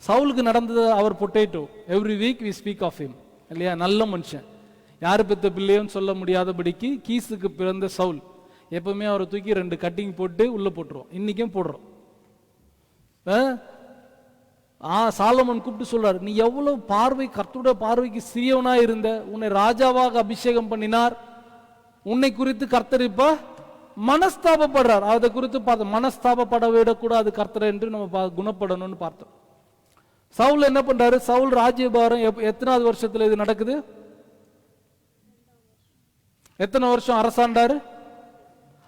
சவுலுக்கு நடந்தது, அவர் potato. Every week we speak of him, இல்லையா? நல்ல மனுஷன், யாரு பெத்த பிள்ளையும் சொல்ல முடியாதபடிக்கு கீசுக்கு பிறந்த சவுல். எப்பவுமே அவரை தூக்கி 2 கட்டிங் போட்டு உள்ள போட்டுருவோம். இன்னைக்கும் போடுறோம். சாலமோன் கூப்பிட்டு சொல்றாரு, நீ எவ்வளவு பார்வை, கர்த்தருடைய பார்வைக்கு சிறியவனா இருந்த, உன்னை ராஜாவாக அபிஷேகம் பண்ணினார். உன்னை குறித்து கர்த்தர் இப்ப மனஸ்தாபப்படுறார். அதை குறித்து பார்த்தோம். மனஸ்தாபப்பட விடக்கூடாது கர்த்தர் என்று நம்ம குணப்படணும்னு பார்த்தோம். சவுல் என்ன பண்றாரு? சவுல் ராஜ்யபாரம் எத்தனாவது வருஷத்துல இது நடக்குது? எத்தனை வருஷம் அரசாண்டாரு?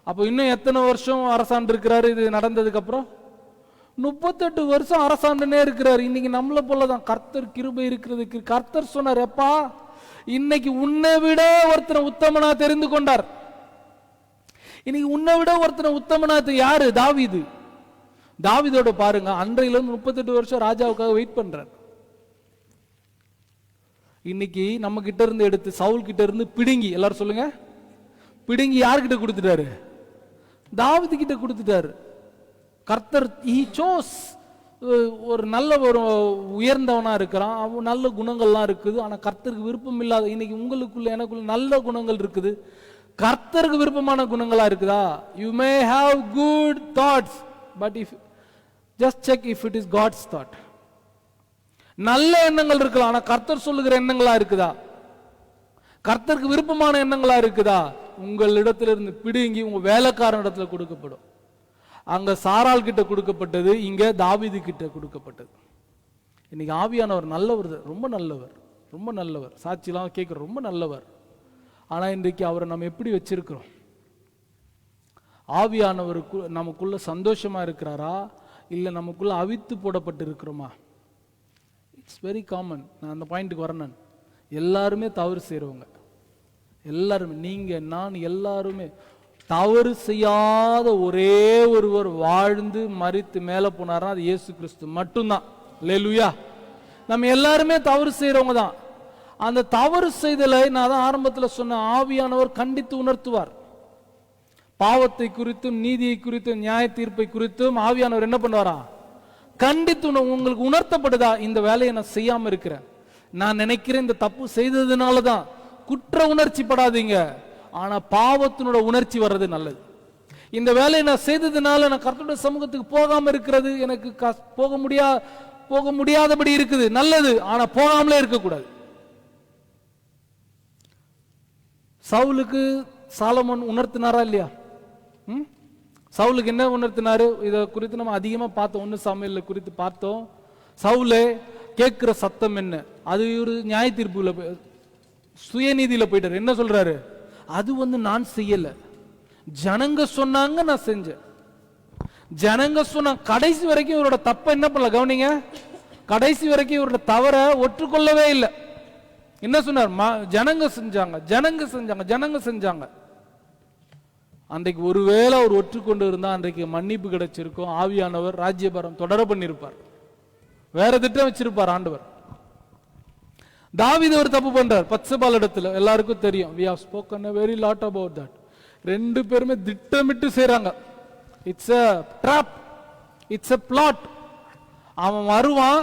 அப்போ இன்னும் எத்தனை வருஷம் அரசாண்டு இருக்கிறாரு? இது நடந்ததுக்கு அப்புறம் 38 வருஷம் அரசாண்டுனே இருக்கிறார். இன்னைக்கு நம்மள போலதான் கர்த்தர் கிருபை இருக்கிறதுக்கு. கர்த்தர் சொன்னார், எப்பா இன்னைக்கு உன்னை விட ஒருத்தனை உத்தமனா தெரிந்து கொண்டார். இன்னைக்கு உன்னை விட ஒருத்தனை உத்தமனா யாரு? தாவீது. தாவீதோட பாருங்க, அன்றையில 38 வருஷம் ராஜாவுக்காக வெயிட் பண்றார். இன்னைக்கு நம்ம கிட்ட இருந்து எடுத்து சவுல் கிட்ட இருந்து பிடுங்கி, எல்லாரும் சொல்லுங்க, பிடுங்கி யார்கிட்ட கொடுத்துட்டாரு? தாவீது கிட்ட கொடுத்துட்டாரு. கர்த்தர் he chose ஒரு நல்ல ஒரு உயர்ந்தவனா இருக்கிறான். அவன் நல்ல குணங்கள்லாம் இருக்குது. ஆனா கர்த்தருக்கு விருப்பம் இல்லாத, இன்னைக்கு உங்களுக்குள்ள எனக்குள்ள நல்ல குணங்கள் இருக்குது, கர்த்தருக்கு விருப்பமான குணங்களா இருக்குதா? You may have good thoughts, but if just check if it is God's thought. நல்ல எண்ணங்கள் இருக்கலாம், ஆனா கர்த்தர் சொல்லுகிற எண்ணங்களா இருக்குதா? கர்த்தருக்கு விருப்பமான எண்ணங்களா இருக்குதா? உங்களிடத்திலிருந்து பிடுங்கி உங்க வேலைக்காரன் இடத்துல கொடுக்கப்படும். அங்க சாராள் கிட்ட கொடுக்கப்பட்டது, இங்க தாவீது கிட்ட கொடுக்கப்பட்டது. இன்னைக்கு ஆவியானவர் நல்லவர், ரொம்ப நல்லவர், ரொம்ப நல்லவர். சாட்சியெல்லாம் கேட்கிற ரொம்ப நல்லவர். ஆனா இன்றைக்கு அவரை நம்ம எப்படி வச்சிருக்கிறோம்? ஆவியானவருக்கு நமக்குள்ள சந்தோஷமா இருக்கிறாரா, இல்ல நமக்குள்ள அவித்து போடப்பட்டு இருக்கிறோமா? It's very common. நான் அந்த பாயிண்ட்டுக்கு வரேன். எல்லாருமே தவறு செய்கிறவங்க, எல்லாருமே, நீங்க நான் எல்லாருமே தவறு செய்யாத ஒரே ஒருவர் வாழ்ந்து மரித்து மேலே போனாரா, அது இயேசு கிறிஸ்து மட்டும்தான். அல்லேலூயா. நம்ம எல்லாருமே தவறு செய்கிறவங்க தான். அந்த தவறு செய்தலை நான் தான் ஆரம்பத்தில் சொன்ன, ஆவியானவர் கண்டித்து உணர்த்துவார். பாவத்தை குறித்தும் நீதியை குறித்தும் நியாய தீர்ப்பை குறித்தும் ஆவியானவர் என்ன பண்ணுவாரா? கண்டித்து உங்களுக்கு உணர்த்தப்படுதா, இந்த வேலையை நான் செய்யாம இருக்கிறேன், நான் நினைக்கிறேன் இந்த தப்பு செய்ததுனால தான். குற்ற உணர்ச்சி படாதீங்க, ஆனா பாவத்தினோட உணர்ச்சி வர்றது நல்லது. இந்த வேலையை நான் செய்ததுனால நான் கர்த்தருடைய சமூகத்துக்கு போகாம இருக்கிறது, எனக்கு போக முடியாதபடி இருக்குது, நல்லது. ஆனா போகாமலே இருக்கக்கூடாது. சவுலுக்கு சாலமோன் உணர்த்தினாரா இல்லையா? சவுலுக்கு என்ன உணர்த்தினாரு? இதை குறித்து நம்ம அதிகமா பார்த்தோம், 1 சாமுவேல்ல குறித்து பார்த்தோம். சவுலே கேட்கிற சத்தம் என்ன? அது ஒரு நியாய தீர்ப்புல சுயநீதியில போயிட்டாரு. என்ன சொல்றாரு? அது நான் செய்யல, ஜனங்க சொன்னாங்க, நான் செஞ்சேன். ஜனங்க சொன்ன கடைசி வரைக்கும் இவரோட தப்ப என்ன பண்ணல, கவனிங்க. கடைசி வரைக்கும் இவரோட தவற ஒற்றுக்கொள்ளவே இல்லை. என்ன சொன்னார்? ஜனங்க செஞ்சாங்க, ஜனங்க செஞ்சாங்க, ஜனங்க செஞ்சாங்க. அன்றைக்கு ஒருவேளை அவர் ஒற்றுக்கொண்டு இருந்தா அன்றைக்கு மன்னிப்பு கிடைச்சிருக்கும். ஆவியானவர் ராஜ்யபாரம் தொடர பண்ணிருப்பார், வேற திட்டம் வச்சிருப்பார் ஆண்டவர். தாவீது ஒரு தப்பு பண்றார் பத்சேபாள் இடத்துல, எல்லாருக்கும் தெரியும். we have spoken a very lot about that. 2 பேருமே திட்டமிட்டு செய்றாங்க. It's a trap, it's a plot. அவன் வருவான்,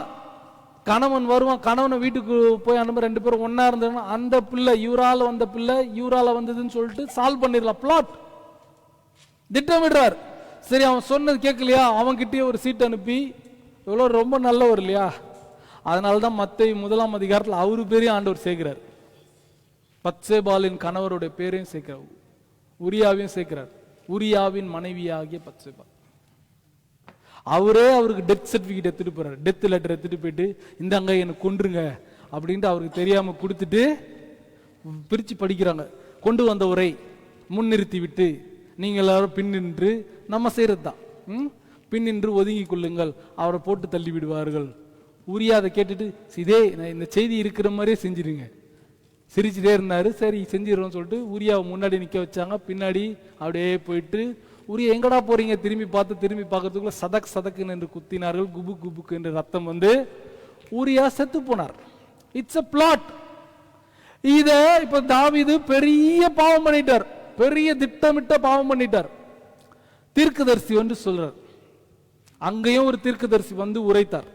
கணவன் வருவான், கணவனை வீட்டுக்கு போய் அனுப்ப, 2 பேரும் ஒன்னா இருந்தாங்க. அந்த பிள்ளை இவரால வந்த பிள்ளை இவரால வந்ததுன்னு சொல்லிட்டு சால்வ் பண்ணிடலாம். பிளாட் திட்டமிடுறார். சரி, அவன் சொன்னது கேட்கலையா, அவன் கிட்டே ஒரு சீட் அனுப்பி, எவ்வளவு ரொம்ப நல்லவர் இல்லையா? அதனால்தான் மத்தேயு 1ஆம் அதிகாரத்தில் அவரு பேரையும் ஆண்டவர் சேர்க்கிறார். பத்சேபாளின் கணவருடைய பேரையும் சேர்க்கிறார், உரியாவையும் சேர்க்கிறார். உரியாவின் மனைவியாகிய பத்சேபாள். அவரே அவருக்கு டெத் சர்டிபிகேட் எடுத்துட்டு போறாரு, டெத் லெட்டர் எடுத்துட்டு போயிட்டு, இந்தாங்க எனக்கு கொன்றுங்க அப்படின்ட்டு அவருக்கு தெரியாம கொடுத்துட்டு பிரிச்சு படிக்கிறாங்க. கொண்டு வந்த உரை முன்னிறுத்தி விட்டு, நீங்க எல்லாரும் பின்னின்று, நம்ம செய்யறது தான், பின்னின்று ஒதுங்கி கொள்ளுங்கள், அவரை போட்டு தள்ளி விடுவார்கள். உரியா அதை கேட்டுட்டு, இதே இந்த செய்தி இருக்கிற மாதிரியே செஞ்சிருங்க, சிரிச்சுட்டே இருந்தாரு. சரி செஞ்சிடறோம் சொல்லிட்டு உரியாவை முன்னாடி நிக்க வச்சாங்க. பின்னாடி அப்படியே போயிட்டு, உரியா எங்கடா போறீங்க திரும்பி பார்க்கறதுக்குள்ள சதக் சதக்குன்னு என்று குத்தினார்கள். குபு குபுக்கு என்று ரத்தம் வந்து உரியா செத்து போனார். It's a plot. இத இப்ப தாவீது பெரிய பாவம் பண்ணிட்டார், பெரிய திட்டமிட்ட பாவம் பண்ணிட்டார். தீர்க்கதரிசி வந்து சொல்றார், அங்கேயும் ஒரு தீர்க்கதரிசி வந்து உரைத்தார்.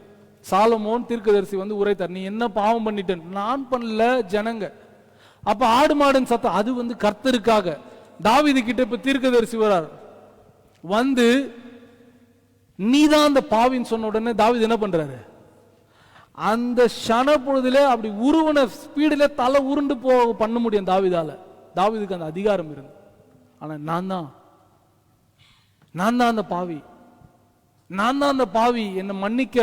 சாலமோன் தீர்க்கதரிசி வந்து உரைத்தார், நீ என்ன பாவம் பண்ணிட்டேன்? நான் பண்ணல, ஜனங்க. அப்ப ஆடு மாடுன்னு சத்தம், அது கர்த்தருக்காக. தாவீது கிட்ட இப்ப தீர்க்கதரிசி வரார், வந்து நீதான் அந்த பாவின்னு சொன்ன உடனே தாவீது என்ன பண்றாரு? அந்த ஷன பொழுதுல அப்படி உருவன ஸ்பீடுல தலை உருண்டு பண்ண முடியும் தாவீதால. தாவீதுக்கு அந்த அதிகாரம் இருந்து. ஆனா நான் தான் அந்த பாவி, நான் தான் அந்த பாவி, என்னை மன்னிக்க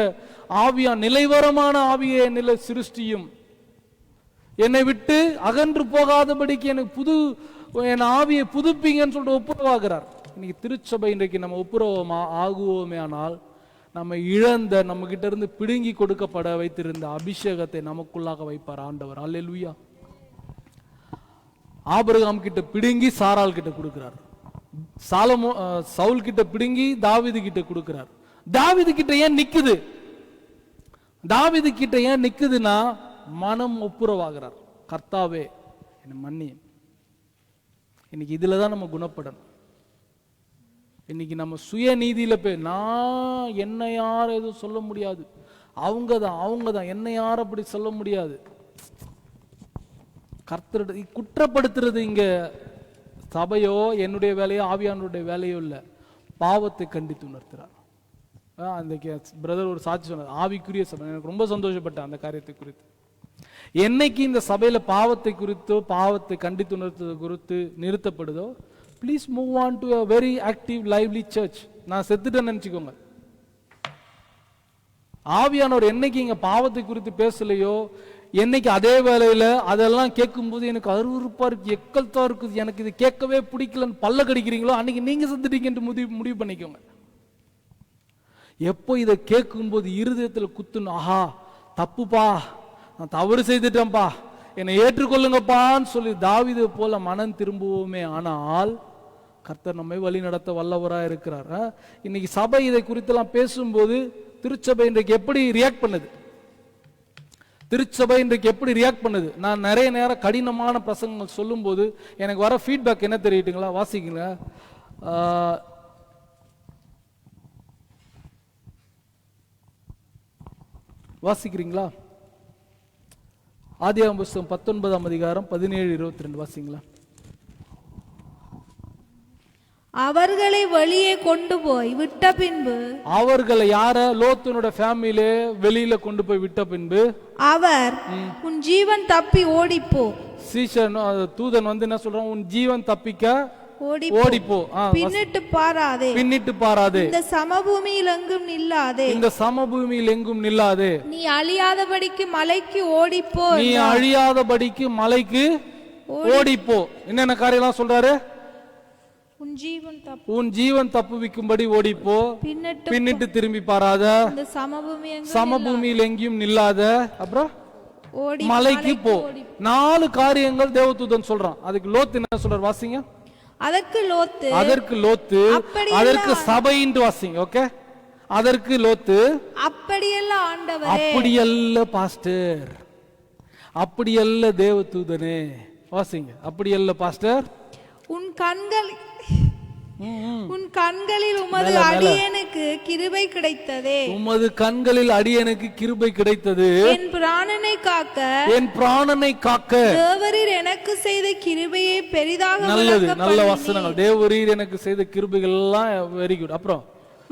ஆவியா, நிலைவரமான ஆவியை நிலை சிருஷ்டியும், என்னை விட்டு அகன்று போகாதபடிக்கு எனக்கு என் ஆவியை புதுப்பிங்கன்னு சொல்லிட்டு ஒப்புரவாகிறார். இன்னைக்கு திருச்சபை இன்றைக்கு நம்ம ஒப்புரவமா ஆகுவோமே ஆனால், நம்ம இழந்த, நம்ம கிட்ட இருந்து பிடுங்கி கொடுக்கப்பட வைத்திருந்த அபிஷேகத்தை நமக்குள்ளாக வைப்பார் ஆண்டவர். அல்லேலூயா. ஆபிரகாம் கிட்ட பிடுங்கி சாராள் கிட்ட கொடுக்கிறார், சவுல் கிட்ட பிடுங்கி தாவீது கிட்ட கொடுக்கிறார். தாவீது கிட்ட ஏன் நிக்குது? தாவீது கிட்ட ஏன் நிக்குதுன்னா, மனம் ஒப்புரவாகிறார். கர்த்தாவே என்ன மன்னி. இன்னைக்கு இதுலதான் நம்ம குணப்படணும். இன்னைக்கு நம்ம சுய நீதியில போய், நான் என்ன யாரும் எதுவும் சொல்ல முடியாது, அவங்க தான் என்ன யாரும் அப்படி சொல்ல முடியாது. கர்த்தர் குற்றப்படுத்துறது இங்க சபையோ என்னுடைய வேலையோ ஆவியானுடைய வேலையோ இல்ல, பாவத்தை கண்டித்து உணர்த்துறார். அந்த பிரதர் ஒரு சாட்சி சொன்னார், ஆவிக்குரிய சபை. எனக்கு ரொம்ப சந்தோஷப்பட்டேன் அந்த காரியத்தை குறித்து. என்னைக்கு இந்த சபையில பாவத்தை குறித்தோ பாவத்தை கண்டித்து உணர்த்தது குறித்து நிறுத்தப்படுதோ, please move on to a very active lively church. நான் செத்துட்டேன்னு நினைச்சுக்கோங்க. ஆவியானவர் என்னைக்கு இங்க பாவத்தை குறித்து பேசலையோ, என்னைக்கு அதே வேளையில அதெல்லாம் கேட்கும்போது எனக்கு அருவருப்பா இருக்கு, எக்கல்தா இருக்குது, எனக்கு இது கேட்கவே பிடிக்கலன்னு பல்ல கடிக்கிறீங்களோ, அன்னைக்கு நீங்க செத்துட்டீங்கன்னு முடிவு பண்ணிக்கோங்க. எப்போ இதை கேட்கும்போது இருதயத்துல குத்துணும், ஆஹா தப்புப்பா, நான் தவறு செய்துட்டேன்ப்பா, என்னை ஏற்றுக்கொள்ளுங்கப்பான்னு சொல்லி தாவீது போல மனம் திரும்புவோமே ஆனால் கர்த்தர் நம்மை வழி நடத்த வல்லவராக இருக்கிறார். இன்னைக்கு சபை இதை குறித்தெல்லாம் பேசும்போது திருச்சபை இன்றைக்கு எப்படி ரியாக்ட் பண்ணுது, திருச்சபை இன்றைக்கு எப்படி ரியாக்ட் பண்ணுது? நான் நிறைய நேரம் கடினமான பிரசங்கங்கள் சொல்லும்போது எனக்கு வர ஃபீட்பேக் என்ன தெரியுதுங்களா? வாசிக்கல, வாசிக்கிறீங்களா? ஆதியாகமம் புஸ்தகம் 19ஆம் அதிகாரம் 17-22 வாசிங்களா. அவர்களை வெளியே கொண்டு போய் விட்ட பின்பு, அவர்களை யார? லோத்தினுடைய ஃபேமிலியே வெளியில கொண்டு போய் விட்ட பின்பு அவர் உன் ஜீவன் தப்பி ஓடிப்போ. சீஷன் தூதன் வந்து என்ன சொல்றான்? உன் ஜீவன் தப்பிக்க ஓடிப்போ, பின்னிட்டு பாராதே, பின்னிட்டு பாராதே, இந்த சமபூமியில் எங்கும் நில்லாதே, இந்த சமபூமியில் எங்கும் நில்லாதே, நீ அழியாதபடிக்கு மலைக்கு ஓடிப்போ, நீ அழியாதபடிக்கு மலைக்கு ஓடிப்போ. என்னென்ன காரியம்லாம் சொல்றாரு? உன் ஜீவன் தப்புவிக்கும்படி ஓடிப்போ, பின்னிட்டு திரும்பி பாராத, இந்த சமபூமியில் எங்கேயும் நில்லாத, அப்புறம் மலைக்கு போ. 4 காரியங்கள் தேவதூதன் சொல்றான். அதுக்கு லோத்து என்ன சொல்றார்? வாசிங்க. அதற்கு லோத்து, அதற்கு சபைன்னு வாசிங்க. ஓகே, அதற்கு லோத்து, அப்படியல்ல ஆண்டவரே, அப்படியல்ல பாஸ்டர், அப்படியல்ல தேவதூதனே. வாசிங்க. அப்படியல்ல பாஸ்டர், உன் கண்களில் உமது அடியேனுக்கு கிருபை கிடைத்ததே, உமது கண்களில் அடியேனுக்கு கிருபை கிடைத்தது, என் பிராணனை காக்க, என் பிராணனை காக்க தேவரீர் எனக்கு செய்த கிருபையை பெரிதாக. நல்லது, நல்ல வசனங்கள். தேவரீர் எனக்கு செய்த கிருபைகள் எல்லாம் வெரி குட். அப்புறம்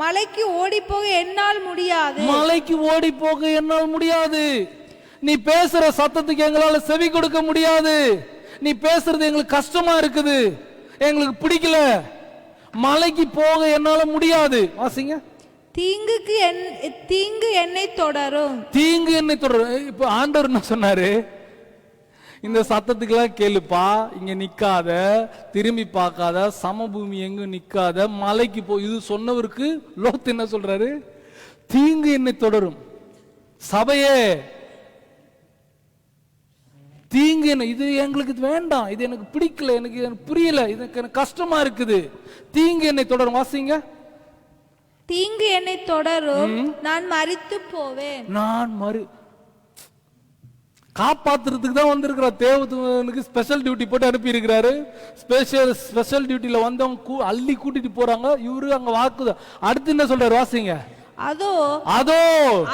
மலைக்கு ஓடி போக என்னால் முடியாது, மலைக்கு ஓடி போக என்னால் முடியாது. நீ பேசுற சத்தத்துக்கு எங்களால செவி கொடுக்க முடியாது. நீ பேசுறது எங்களுக்கு கஷ்டமா இருக்குது, எங்களுக்கு பிடிக்கல, மலைக்கு போக என்னால முடியாது. வாசிங்க. தீங்கு என்னை தொடரும், தீங்கு என்னை தொடரும். இப்ப ஆண்டவர் என்ன சொன்னாரு? இந்த சத்தத்துக்கெல்லாம் கேளுப்பா, இங்க நிக்காத, திரும்பி பார்க்காத, சமபூமி எங்கும் நிக்காத, மலைக்கு போ. இது சொன்னவருக்கு லோத்து என்ன சொல்றாரு? தீங்கு என்னை தொடரும். சபையே, தீங்கு என்ன, இது எங்களுக்கு வேண்டாம், இது எனக்கு பிடிக்கல, எனக்கு புரியல, இது எனக்கு கஷ்டமா இருக்குது, தீங்கு என்னை தொடரும். வாசிங்க. தீங்கு என்னை தொடரும், நான் மரித்து போவேன். நான் காப்பாத்துறதுக்கு தான் வந்திருக்கிற தேவதூதனுக்கு ஸ்பெஷல் டியூட்டி போட்டு அனுப்பி இருக்கிறாரு. ஸ்பெஷல் டியூட்டில வந்தவங்க அள்ளி கூட்டிட்டு போறாங்க. இவரு அங்க வாக்குத. அடுத்து என்ன சொல்றாரு? வாசிங்க. அதோ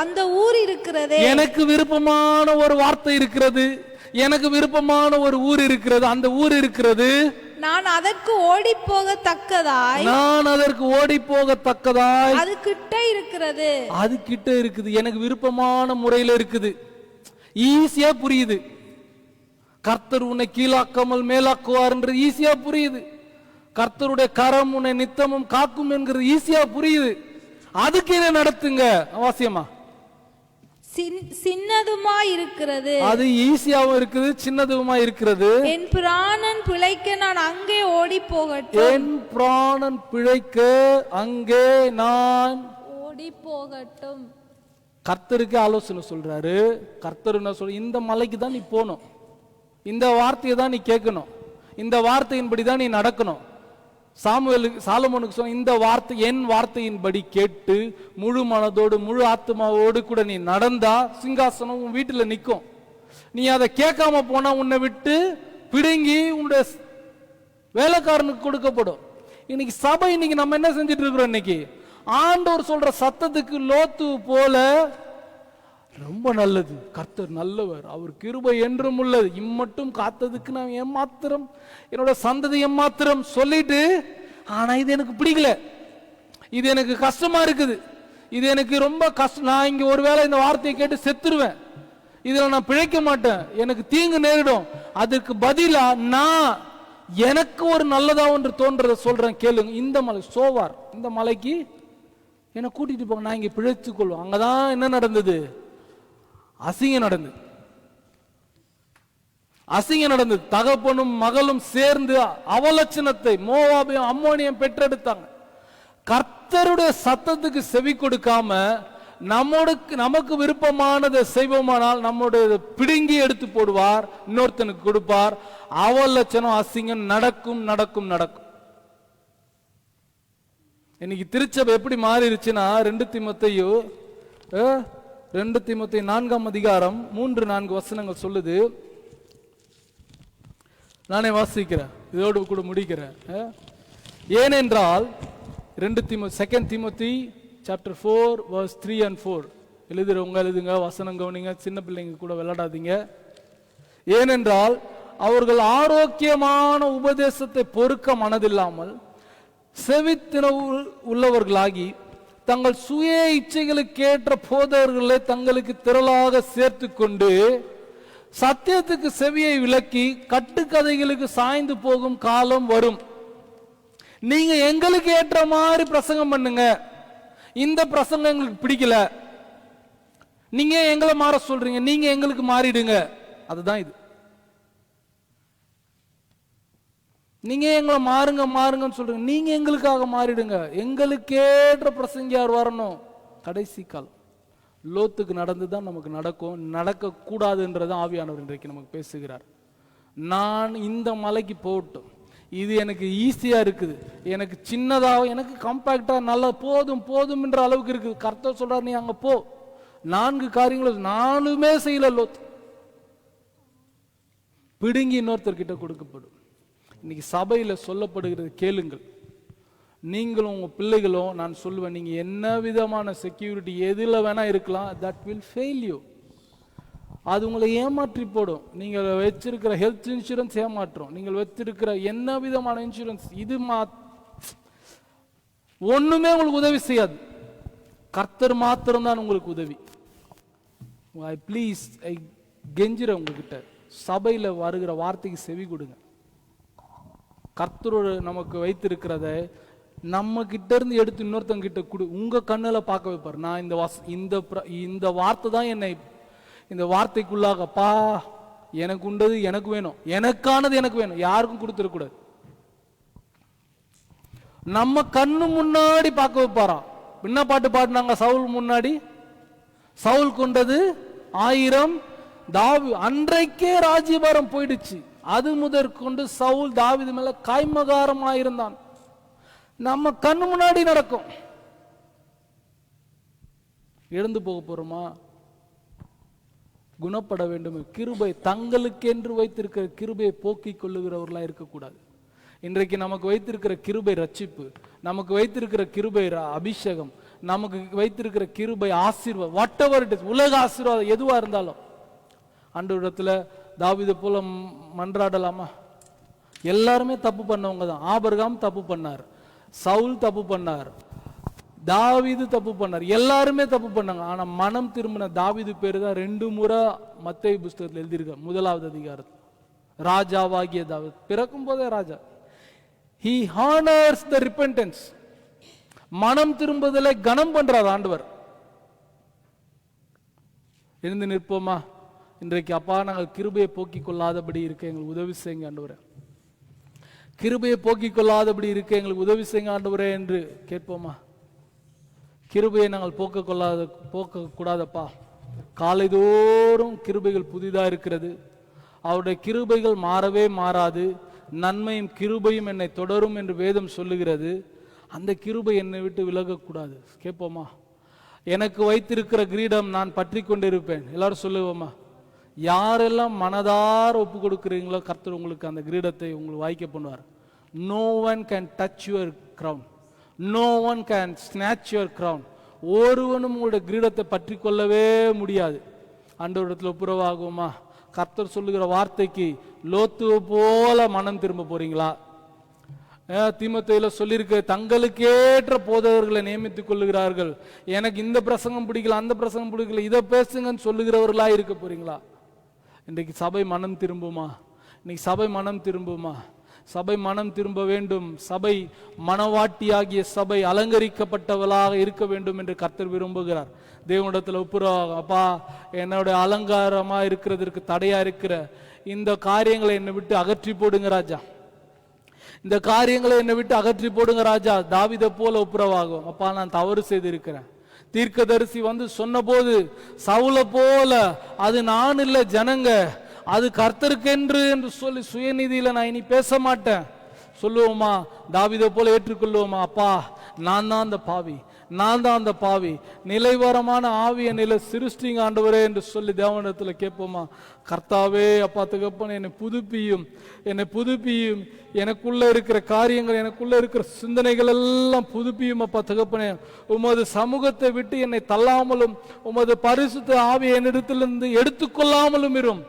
அந்த ஊர் இருக்கிறது, எனக்கு விருப்பமான ஒரு வார்த்தை இருக்கிறது, எனக்கு விருப்பமான ஒரு ஊர் இருக்கிறது, அந்த ஊர் இருக்கிறது, நான் அதற்கு ஓடி போகத்தக்கதாய், நான் அதற்கு ஓடி போகத்தக்கதாய், அது கிட்ட இருக்கிறது, அது கிட்ட இருக்குது, எனக்கு விருப்பமான முறையில் இருக்குது, ஈஸியா புரியுது. கர்த்தர் உன்னை கீழாக்காமல் மேலாக்குவார் என்று ஈஸியா புரியுது. கர்த்தருடைய கரம் உன்னை நித்தமும் காக்கும் என்கிறது ஈஸியா புரியுது. அதுக்கு என்ன நடத்துங்க? அவசியமா சின்னதுமா இருக்கிறது, அது ஈஸியாவும் இருக்குது, சின்னதுமா இருக்கிறது. என் பிராணன் பிழைக்க நான் அங்கே ஓடி போகட்டும், என் பிராணன் பிழைக்க அங்கே நான் ஓடி போகட்டும். கர்த்தருக்கு ஆலோசனை சொல்றாரு. கர்த்தர் என்ன சொல்ற? இந்த மலைக்கு தான் நீ போகணும், இந்த வார்த்தையை தான் நீ கேட்கணும், இந்த வார்த்தையின்படி தான் நீ நடக்கணும். சாலமோனுக்கு சொன்ன இந்த வார்த்தை, என் வார்த்தையின்படி கேட்டு முழு மனதோடு முழு ஆத்மாவோடு கூட நீ நடந்தா சிங்காசனம் உன் வீட்டுல நிற்கும். நீ அதை கேட்காம போனா உன்னை விட்டு பிடுங்கி உன்னுடைய வேலைக்காரனுக்கு கொடுக்கப்படும். இன்னைக்கு சபை, இன்னைக்கு நம்ம என்ன செஞ்சிட்டு இருக்கிறோம்? இன்னைக்கு ஆண்டவர் சொல்ற சத்தத்துக்கு லோத்து போல ரொம்ப நல்லது, கர்த்தர் நல்லவர், அவர் கிருபை என்றும் உள்ளது, இம்மட்டும் காத்ததுக்கு நான் ஏமாத்திரம், என்னோட சந்ததி ஏமாத்திரம் சொல்லிட்டு, ஆனா இது எனக்கு பிடிக்கல, இது எனக்கு கஷ்டமா இருக்குது, இது எனக்கு ரொம்ப கஷ்டம், நான் இங்க ஒருவேளை இந்த வார்த்தையை கேட்டு செத்துருவேன், இதுல நான் பிழைக்க மாட்டேன், எனக்கு தீங்கு நேரிடும், அதுக்கு பதிலா நான் எனக்கு ஒரு நல்லதா ஒன்று தோன்றதை சொல்றேன் கேளுங்க. இந்த மலை சோவார், இந்த மலைக்கு என்னை கூட்டிட்டு போங்க, நான் இங்க பிழைத்துக் கொள்வோம். அங்கதான் என்ன நடந்தது? அசிங்கம் நடந்தது. அசிங்கம் நடந்தது. தகப்பனும் மகளும் சேர்ந்து அவலட்சணத்தை மோவாபையும் அம்மோனியம் பெற்றெடுத்தாங்க. கர்த்தருடைய சத்தத்துக்கு செவி கொடுக்காம நமக்கு விருப்பமானதை செய்வோமானால் நம்முடைய பிடுங்கி எடுத்து போடுவார், இன்னொருத்தனுக்கு கொடுப்பார். அவலட்சணம் அசிங்கம் நடக்கும் நடக்கும் நடக்கும். இன்னைக்கு திருச்சபை எப்படி மாறிடுச்சுன்னா 2 தீமோத்தேயு 4ஆம் அதிகாரம் 3-4 வசனங்கள் சொல்லுது. நானே வாசிக்கிறேன், இதோடு கூட முடிக்கிறேன். ஏனென்றால் 2 Timothy chapter 4 verse 3 and 4 எழுதுங்க, வசனம் கவனிங்க, சின்ன பிள்ளைங்க கூட விளையாடாதீங்க. ஏனென்றால் அவர்கள் ஆரோக்கியமான உபதேசத்தை பொறுக்க மனதில்லாமல் செவித்தின உள்ளவர்களாகி தங்கள் சுய இச்சைகளுக்கு ஏற்ற போதகர்களை தங்களுக்கு திரளாக சேர்த்து கொண்டு சத்தியத்துக்கு செவியை விலக்கி கட்டுக்கதைகளுக்கு சாய்ந்து போகும் காலம் வரும். நீங்க எங்களுக்கு ஏற்ற மாதிரி பிரசங்கம் பண்ணுங்க, இந்த பிரசங்கம் எங்களுக்கு பிடிக்கல, நீங்க எங்களை மாற சொல்றீங்க, நீங்க எங்களுக்கு மாறிடுங்க. அதுதான் இது. நீங்க எங்களை மாறுங்க மாறுங்கன்னு சொல்றீங்க, நீங்க எங்களுக்காக மாறிடுங்க. எங்களுக்கு ஏற்ற பிரசங்கியார் வரணும். கடைசி காலம் லோத்துக்கு நடந்துதான் நமக்கு நடக்கும், நடக்க கூடாதுன்றது ஆவியானவர் இன்றைக்கு நமக்கு பேசுகிறார். நான் இந்த மலைக்கு போகட்டும், இது எனக்கு ஈஸியா இருக்குது, எனக்கு சின்னதாக, எனக்கு கம்பாக்டா நல்லா போதும் போதும் என்ற அளவுக்கு இருக்குது. கர்த்தர் சொல்றார், நீ அங்க போ. 4 காரியங்களும் 4மே செய்யல லோத், பிடுங்கி இன்னொருத்தர்கிட்ட கொடுக்கப்படும். இன்னைக்கு சபையில சொல்லப்படுகிறது கேளுங்கள். நீங்களும் உங்க பிள்ளைகளும், நான் சொல்லுவேன், நீங்க என்ன விதமான செக்யூரிட்டி எதுல வேணா இருக்கலாம், தட் வில் ஃபெயில் யூ. அது உங்களை ஏமாற்றி போடும். நீங்கள் வச்சிருக்கிற ஹெல்த் இன்சூரன்ஸ் ஏமாற்றும், நீங்கள் வச்சிருக்கிற என்ன விதமான இன்சூரன்ஸ் இது ஒண்ணுமே உங்களுக்கு உதவி செய்யாது. கர்த்தர் மாத்திரம் தான் உங்களுக்கு உதவி. ஐ ப்ளீஸ் ஐ கெஞ்சிற உங்ககிட்ட, சபையில வருகிற வார்த்தைக்கு செவி கொடுங்க. கர்த்தரோடு நமக்கு வைத்திருக்கிறத நம்ம கிட்ட இருந்து எடுத்து இன்னொருத்தங்க கிட்ட கொடு, உங்க கண்ணுல பார்க்க வைப்பார். நான் இந்த வார்த்தை தான் என்னை இந்த வார்த்தைக்குள்ளாகப்பா, எனக்கு உண்டது எனக்கு வேணும், எனக்கானது எனக்கு வேணும், யாருக்கும் கொடுத்துடக்கூடாது. நம்ம கண்ணு முன்னாடி பார்க்க வைப்பாராம். என்ன பாட்டு பாடினாங்க சவுல் முன்னாடி? சவுல் கொண்டது 1000, அன்றைக்கே ராஜ்யபாரம் போயிடுச்சு. அது முதற்கொண்டு சவுல் தாவீது மேல காய்மகாரம் ஆயிருந்தான். நம்ம கண்ணு முன்னாடி நடக்கும். எழுந்து போக போறோமா? குணப்பட வேண்டும். கிருபை தங்களுக்கென்று வைத்திருக்கிற கிருபையை போக்கிக் கொள்ளுகிறவர்களா இருக்கக்கூடாது. இன்றைக்கு நமக்கு வைத்திருக்கிற கிருபை ரட்சிப்பு, நமக்கு வைத்திருக்கிற கிருபை அபிஷேகம், நமக்கு வைத்திருக்கிற கிருபை ஆசீர்வாதம், வாட் எவர் இட் இஸ், உலக ஆசீர்வாதம் எதுவா இருந்தாலும் ஆண்டவரிடத்துல தாவீதை போல மன்றாடலாமா? எல்லாருமே தப்பு பண்ணவங்க தான். ஆபிரகாம் தப்பு பண்ணார், சவுல் தப்பு பண்ணார், தாவீது தப்பு பண்ணார், எல்லாருமே தப்பு பண்ணாங்க. ஆனா மனம் திரும்பின தாவீது பேரு தான் 2 முறை மத்தேயு புஸ்தகத்தில் எழுதியிருக்க 1வது அதிகாரத்தில். ராஜாவாகிய தாவீது பிறக்கும் போதே ராஜா. He honors the repentance. மனம் திரும்புதலை கனம் பண்றார் ஆண்டவர். எழுந்து நிற்போமா? இன்றைக்கு அப்பா, நாங்கள் கிருபையை போக்கிக் கொள்ளாதபடி இருக்க எங்களுக்கு உதவி செய்யுங்க ஆண்டவரே. கிருபையை போக்கிக் கொள்ளாதபடி இருக்க எங்களுக்கு உதவி செய்யுங்க ஆண்டவரே என்று கேட்போமா? கிருபையை நாங்கள் போக்க கூடாதப்பா. காலைதோறும் கிருபைகள் புதிதா இருக்கிறது. அவருடைய கிருபைகள் மாறவே மாறாது. நன்மையும் கிருபையும் என்னை தொடரும் என்று வேதம் சொல்லுகிறது. அந்த கிருபை என்னை விட்டு விலகக்கூடாது. கேட்போமா? எனக்கு வைத்திருக்கிற கிரீடம் நான் பற்றி கொண்டிருப்பேன். எல்லாரும் சொல்லுவோமா? யாரெல்லாம் மனதார ஒப்பு கொடுக்கிறீங்களோ கர்த்தர் உங்களுக்கு அந்த கிரீடத்தை உங்களுக்கு வாய்க்க பண்ணுவார். No one can touch your crown. No one can snatch your crown. ஒருவனும் உங்களுடைய கிரீடத்தை பற்றி கொள்ளவே முடியாது. ஆண்டவரிடத்தில் ஒப்புரவாகுமா? கர்த்தர் சொல்லுகிற வார்த்தைக்கு லோத்து போல மனம் திரும்ப போறீங்களா? தீமோத்தேயுல சொல்லியிருக்கு, தங்களுக்கேற்ற போதகர்களை நியமித்துக் கொள்ளுகிறார்கள். எனக்கு இந்த பிரசங்கம் பிடிக்கல, அந்த பிரசங்கம் பிடிக்கல, இதை பேசுங்கன்னு சொல்லுகிறவர்களா இருக்க போறீங்களா? இன்றைக்கு சபை மனம் திரும்புமா? இன்னைக்கு சபை மனம் திரும்புமா? சபை மனம் திரும்ப வேண்டும். சபை மனவாட்டியாகிய சபை அலங்கரிக்கப்பட்டவளாக இருக்க வேண்டும் என்று கர்த்தர் விரும்புகிறார். தேவனிடத்தில் ஒப்புரவாக, அப்பா என்னோட அலங்காரமா இருக்கிறதற்கு தடையா இருக்கிற இந்த காரியங்களை என்னை விட்டு அகற்றி போடுங்க ராஜா, இந்த காரியங்களை என்னை விட்டு அகற்றி போடுங்க ராஜா. தாவீதை போல ஒப்புரவாகும். அப்பா நான் தவறு செய்திருக்கிறேன். தீர்க்கதரிசி வந்து சொன்ன போது சவுலை போல அது நான் இல்லை ஜனங்க, அது கர்த்தருக்கென்று என்று சொல்லி சுயநீதியில நான் இனி பேச மாட்டேன் சொல்லுவோமா? தாவீதை போல ஏற்றுக்கொள்வோமா? அப்பா நான் தான் அந்த பாவி, நான் தான் அந்த பாவி, நிலைவரமான ஆவிய நிலை சிருஷ்டிங்க ஆண்டவரே என்று சொல்லி தேவனிடத்தில் கேட்போமா? கர்த்தாவே அப்பா தகப்பனே என்னை புதுப்பியும், என்னை புதுப்பியும், எனக்குள்ள இருக்கிற காரியங்கள், எனக்குள்ள இருக்கிற சிந்தனைகள் எல்லாம் புதுப்பியும் அப்பா தகப்பனே. உமது சமூகத்தை விட்டு என்னை தள்ளாமலும் உமது பரிசுத்த ஆவிய என்னிடத்திலிருந்து எடுத்துக்கொள்ளாமலும் இரும்.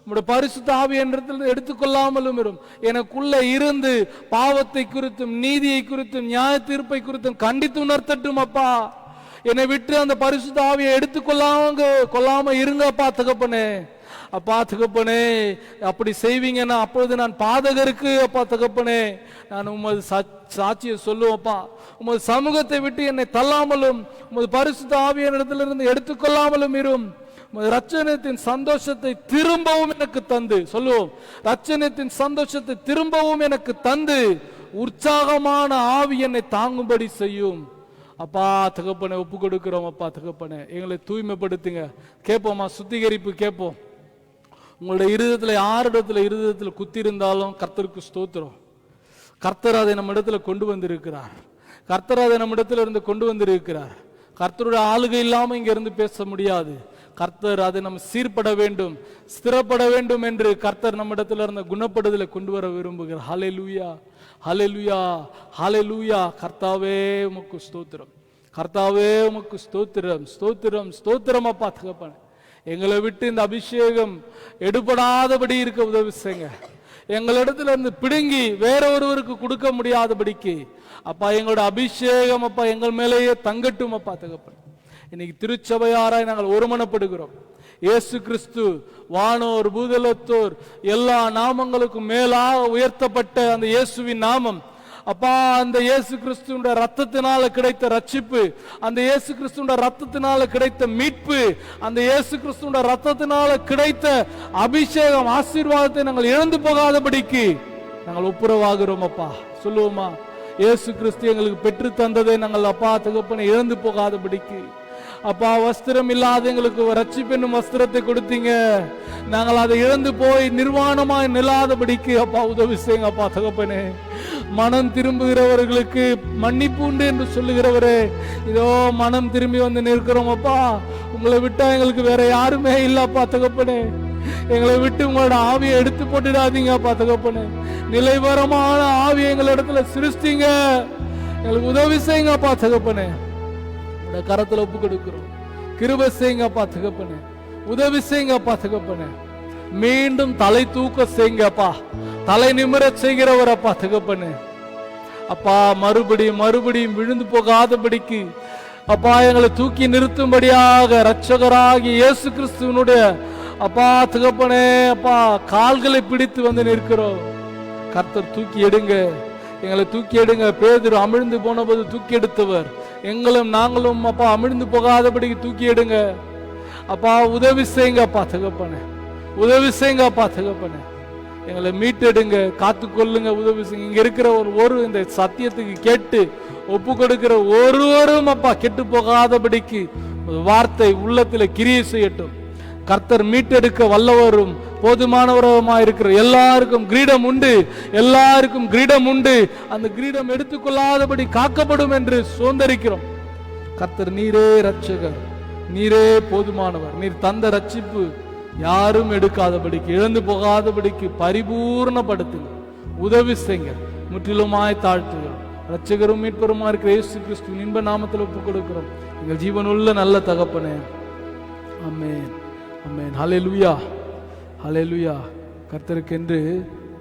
உம்முடைய பரிசுத்த ஆவி என்றில் எடுத்துக்கொள்ளாமலும் இரும். எனக்குள்ள இருந்து பாவத்தை குறித்தும் நீதியை குறித்தும் நியாய தீர்ப்பை குறித்தும் கண்டித்து உணர்த்தட்டும் அப்பா. என்னை விட்டு அந்த பரிசுத்த ஆவியை எடுத்துக்கொள்ளாம இருங்க அப்பா தகப்பனே. அப்பா தகப்பனே அப்படி செய்வீங்கன்னா அப்பொழுது நான் பாதகருக்கு அப்பா தகப்பனே நான் உமது சாட்சியை சொல்லுவோப்பா. உமது சமூகத்தை விட்டு என்னை தள்ளாமலும் உமது பரிசுத்த ஆவியினிடத்திலிருந்து எடுத்துக்கொள்ளாமலும் இரும். ரட்சணத்தின் சந்தோஷத்தை திரும்பவும் எனக்கு தந்து சொல்லுவோம், ரட்சணத்தின் சந்தோஷத்தை திரும்பவும் எனக்கு தந்து உற்சாகமான ஆவி என்னை தாங்கும்படி செய்யும். அப்பா தகப்பனை ஒப்பு கொடுக்கிறோம். அப்பா தகப்பனை எங்களை தூய்மைப்படுத்துங்க. கேட்போமா? சுத்திகரிப்பு கேட்போம். உங்களுடைய இருதயத்தில் யாரிடத்துல இருதயத்தில் குத்தி இருந்தாலும் கர்த்தருக்கு ஸ்தோத்திரம். கர்த்தர் அதை நம்ம இடத்துல கொண்டு வந்திருக்கிறார். கர்த்தர் அதை நம்ம இடத்துல இருந்து கொண்டு வந்திருக்கிறார். கர்த்தருடைய ஆளுகை இல்லாம இங்க இருந்து பேச முடியாது. கர்த்தர் அதை நம்ம சீர்பட வேண்டும், ஸ்திரப்பட வேண்டும் என்று கர்த்தர் நம்ம இடத்துல இருந்த குணப்படுதலை கொண்டு வர விரும்புகிறார். ஹல்லேலூயா, ஹல்லேலூயா, ஹல்லேலூயா. கர்த்தாவே உமக்கு ஸ்தோத்திரம், கர்த்தாவே உமக்கு ஸ்தோத்திரம், ஸ்தோத்திரம், ஸ்தோத்திரம் அப்பா தகப்பனே. எங்களை விட்டு இந்த அபிஷேகம் எடுபடாதபடி இருக்க உதவி செய்யுங்க. எங்களிடத்துல இருந்து பிடுங்கி வேற ஒருவருக்கு கொடுக்க முடியாதபடிக்கு அப்பா எங்களோட அபிஷேகம் அப்பா எங்கள் மேலேயே தங்கட்டும் அப்பா தகப்பன். இன்னைக்கு திருச்சபையாராய் நாங்கள் ஒருமனப்படுகிறோம். இயேசு கிறிஸ்து வானோர் பூதலத்தோர் எல்லா நாமங்களுக்கும் மேலாக உயர்த்தப்பட்ட அந்த இயேசுவின் நாமம் அப்பா, அந்த இயேசு கிறிஸ்துவோட ரத்தத்தினால கிடைத்த ரட்சிப்பு, அந்த இயேசு கிறிஸ்துவோட ரத்தத்தினால கிடைத்த மீட்பு, அந்த இயேசு கிறிஸ்துவோட ரத்தத்தினால கிடைத்த அபிஷேகம் ஆசீர்வாதத்தை நாங்கள் இழந்து போகாதபடிக்கு நாங்கள் ஒப்புரவாகிறோம் அப்பா. சொல்லுவோமா? இயேசு கிறிஸ்து எங்களுக்கு பெற்று தந்ததை நாங்கள் அப்பா தகப்பனை இழந்து போகாதபடிக்கு அப்பா, வஸ்திரம் இல்லாத எங்களுக்கு ரட்சிப்பென்னும் வஸ்திரத்தை கொடுத்தீங்க. நாங்கள் அதை இழந்து போய் நிர்வாணமாய் நில்லாதபடிக்கு அப்பா உதவி செய்யுங்க அப்பா தகப்பனே. மனம் திரும்புகிறவர்களுக்கு மன்னிப்பு உண்டு என்று சொல்லுகிறவரே, இதோ மனம் திரும்பி வந்து நிற்கிறோம் அப்பா. உங்களை விட்டா எங்களுக்கு வேற யாருமே இல்லப்பா தகப்பனே. எங்களை விட்டு உங்களோட ஆவியை எடுத்து போட்டுடாதீங்க அப்பா தகப்பனே. நிலைவரமான ஆவியை எங்களிடத்துல சிருஷ்டிங்க, எங்களுக்கு உதவி செய்யுங்க அப்பா தகப்பனே. கரத்துல ஒப்பு கொடுக்கிறோம். கிருபை செய்யுங்க அப்பா தகப்பனே, உதவி செய்யுங்க அப்பா தகப்பனே. மீண்டும் தலை தூக்க செய்யுங்க அப்பா, தலை நிமிர செய்கிறவர் அப்பா தகப்பனே. அப்பா மறுபடியும் மறுபடியும் விழுந்து போகாதபடிக்கு அப்பா எங்களை தூக்கி நிறுத்தும்படியாக இரட்சகராகி இயேசு கிறிஸ்துவனுடைய அப்பா தகப்பனே அப்பா கால்களை பிடித்து வந்து நிற்கிறோம். கர்த்தர் தூக்கி எடுங்க, எங்களை தூக்கி எடுங்க. பேதுரு அமிழ்ந்து போன போது தூக்கி எடுத்தவர், எங்களும் நாங்களும் அப்பா அமிழ்ந்து போகாதபடிக்கு தூக்கி எடுங்க அப்பா. உதவி செய்யுங்க அப்பா தகப்பனே, உதவி செய்யுங்க அப்பா தகப்பனே. எங்களை மீட்டெடுங்க, காத்து கொள்ளுங்க, உதவி செய்யுங்க. இங்க இருக்கிற ஒரு இந்த சத்தியத்துக்கு கேட்டு ஒப்பு கொடுக்கிற ஒருவரும் அப்பா கெட்டு போகாதபடிக்கு வார்த்தை உள்ளத்துல கிரியை செய்யட்டும். கர்த்தர் மீட்டெடுக்க வல்லவரும் போதுமானவருமா இருக்கிற எல்லாருக்கும் கிரீடம் உண்டு, எல்லாருக்கும் கிரீடம் உண்டு. அந்த கிரீடம் எடுத்துக்கொள்ளாதபடி காக்கப்படும் என்று சுதந்திரிக்கிறோம். கர்த்தர் நீரே ரட்சகர், நீரே போதுமானவர். நீர் தந்த ரட்சிப்பு யாரும் எடுக்காதபடிக்கு, இழந்து போகாதபடிக்கு பரிபூர்ணப்படுத்துங்க, உதவி செய்யுங்க. முற்றிலுமாய் தாழ்த்துகிறோம். ரட்சகரும் மீட்பருமா இருக்கிற இயேசு கிறிஸ்துவின் இன்ப நாமத்தில் ஒப்புக் கொடுக்கிறோம் எங்கள் ஜீவனுள்ள நல்ல தகப்பனே. ஆமென், ஆமென். ஹல்லேலூயா, ஹல்லேலூயா. கர்த்தருக்கென்று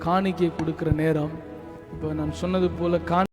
காணிக்கை கொடுக்கிற நேரம் இப்போ நான் சொன்னது போல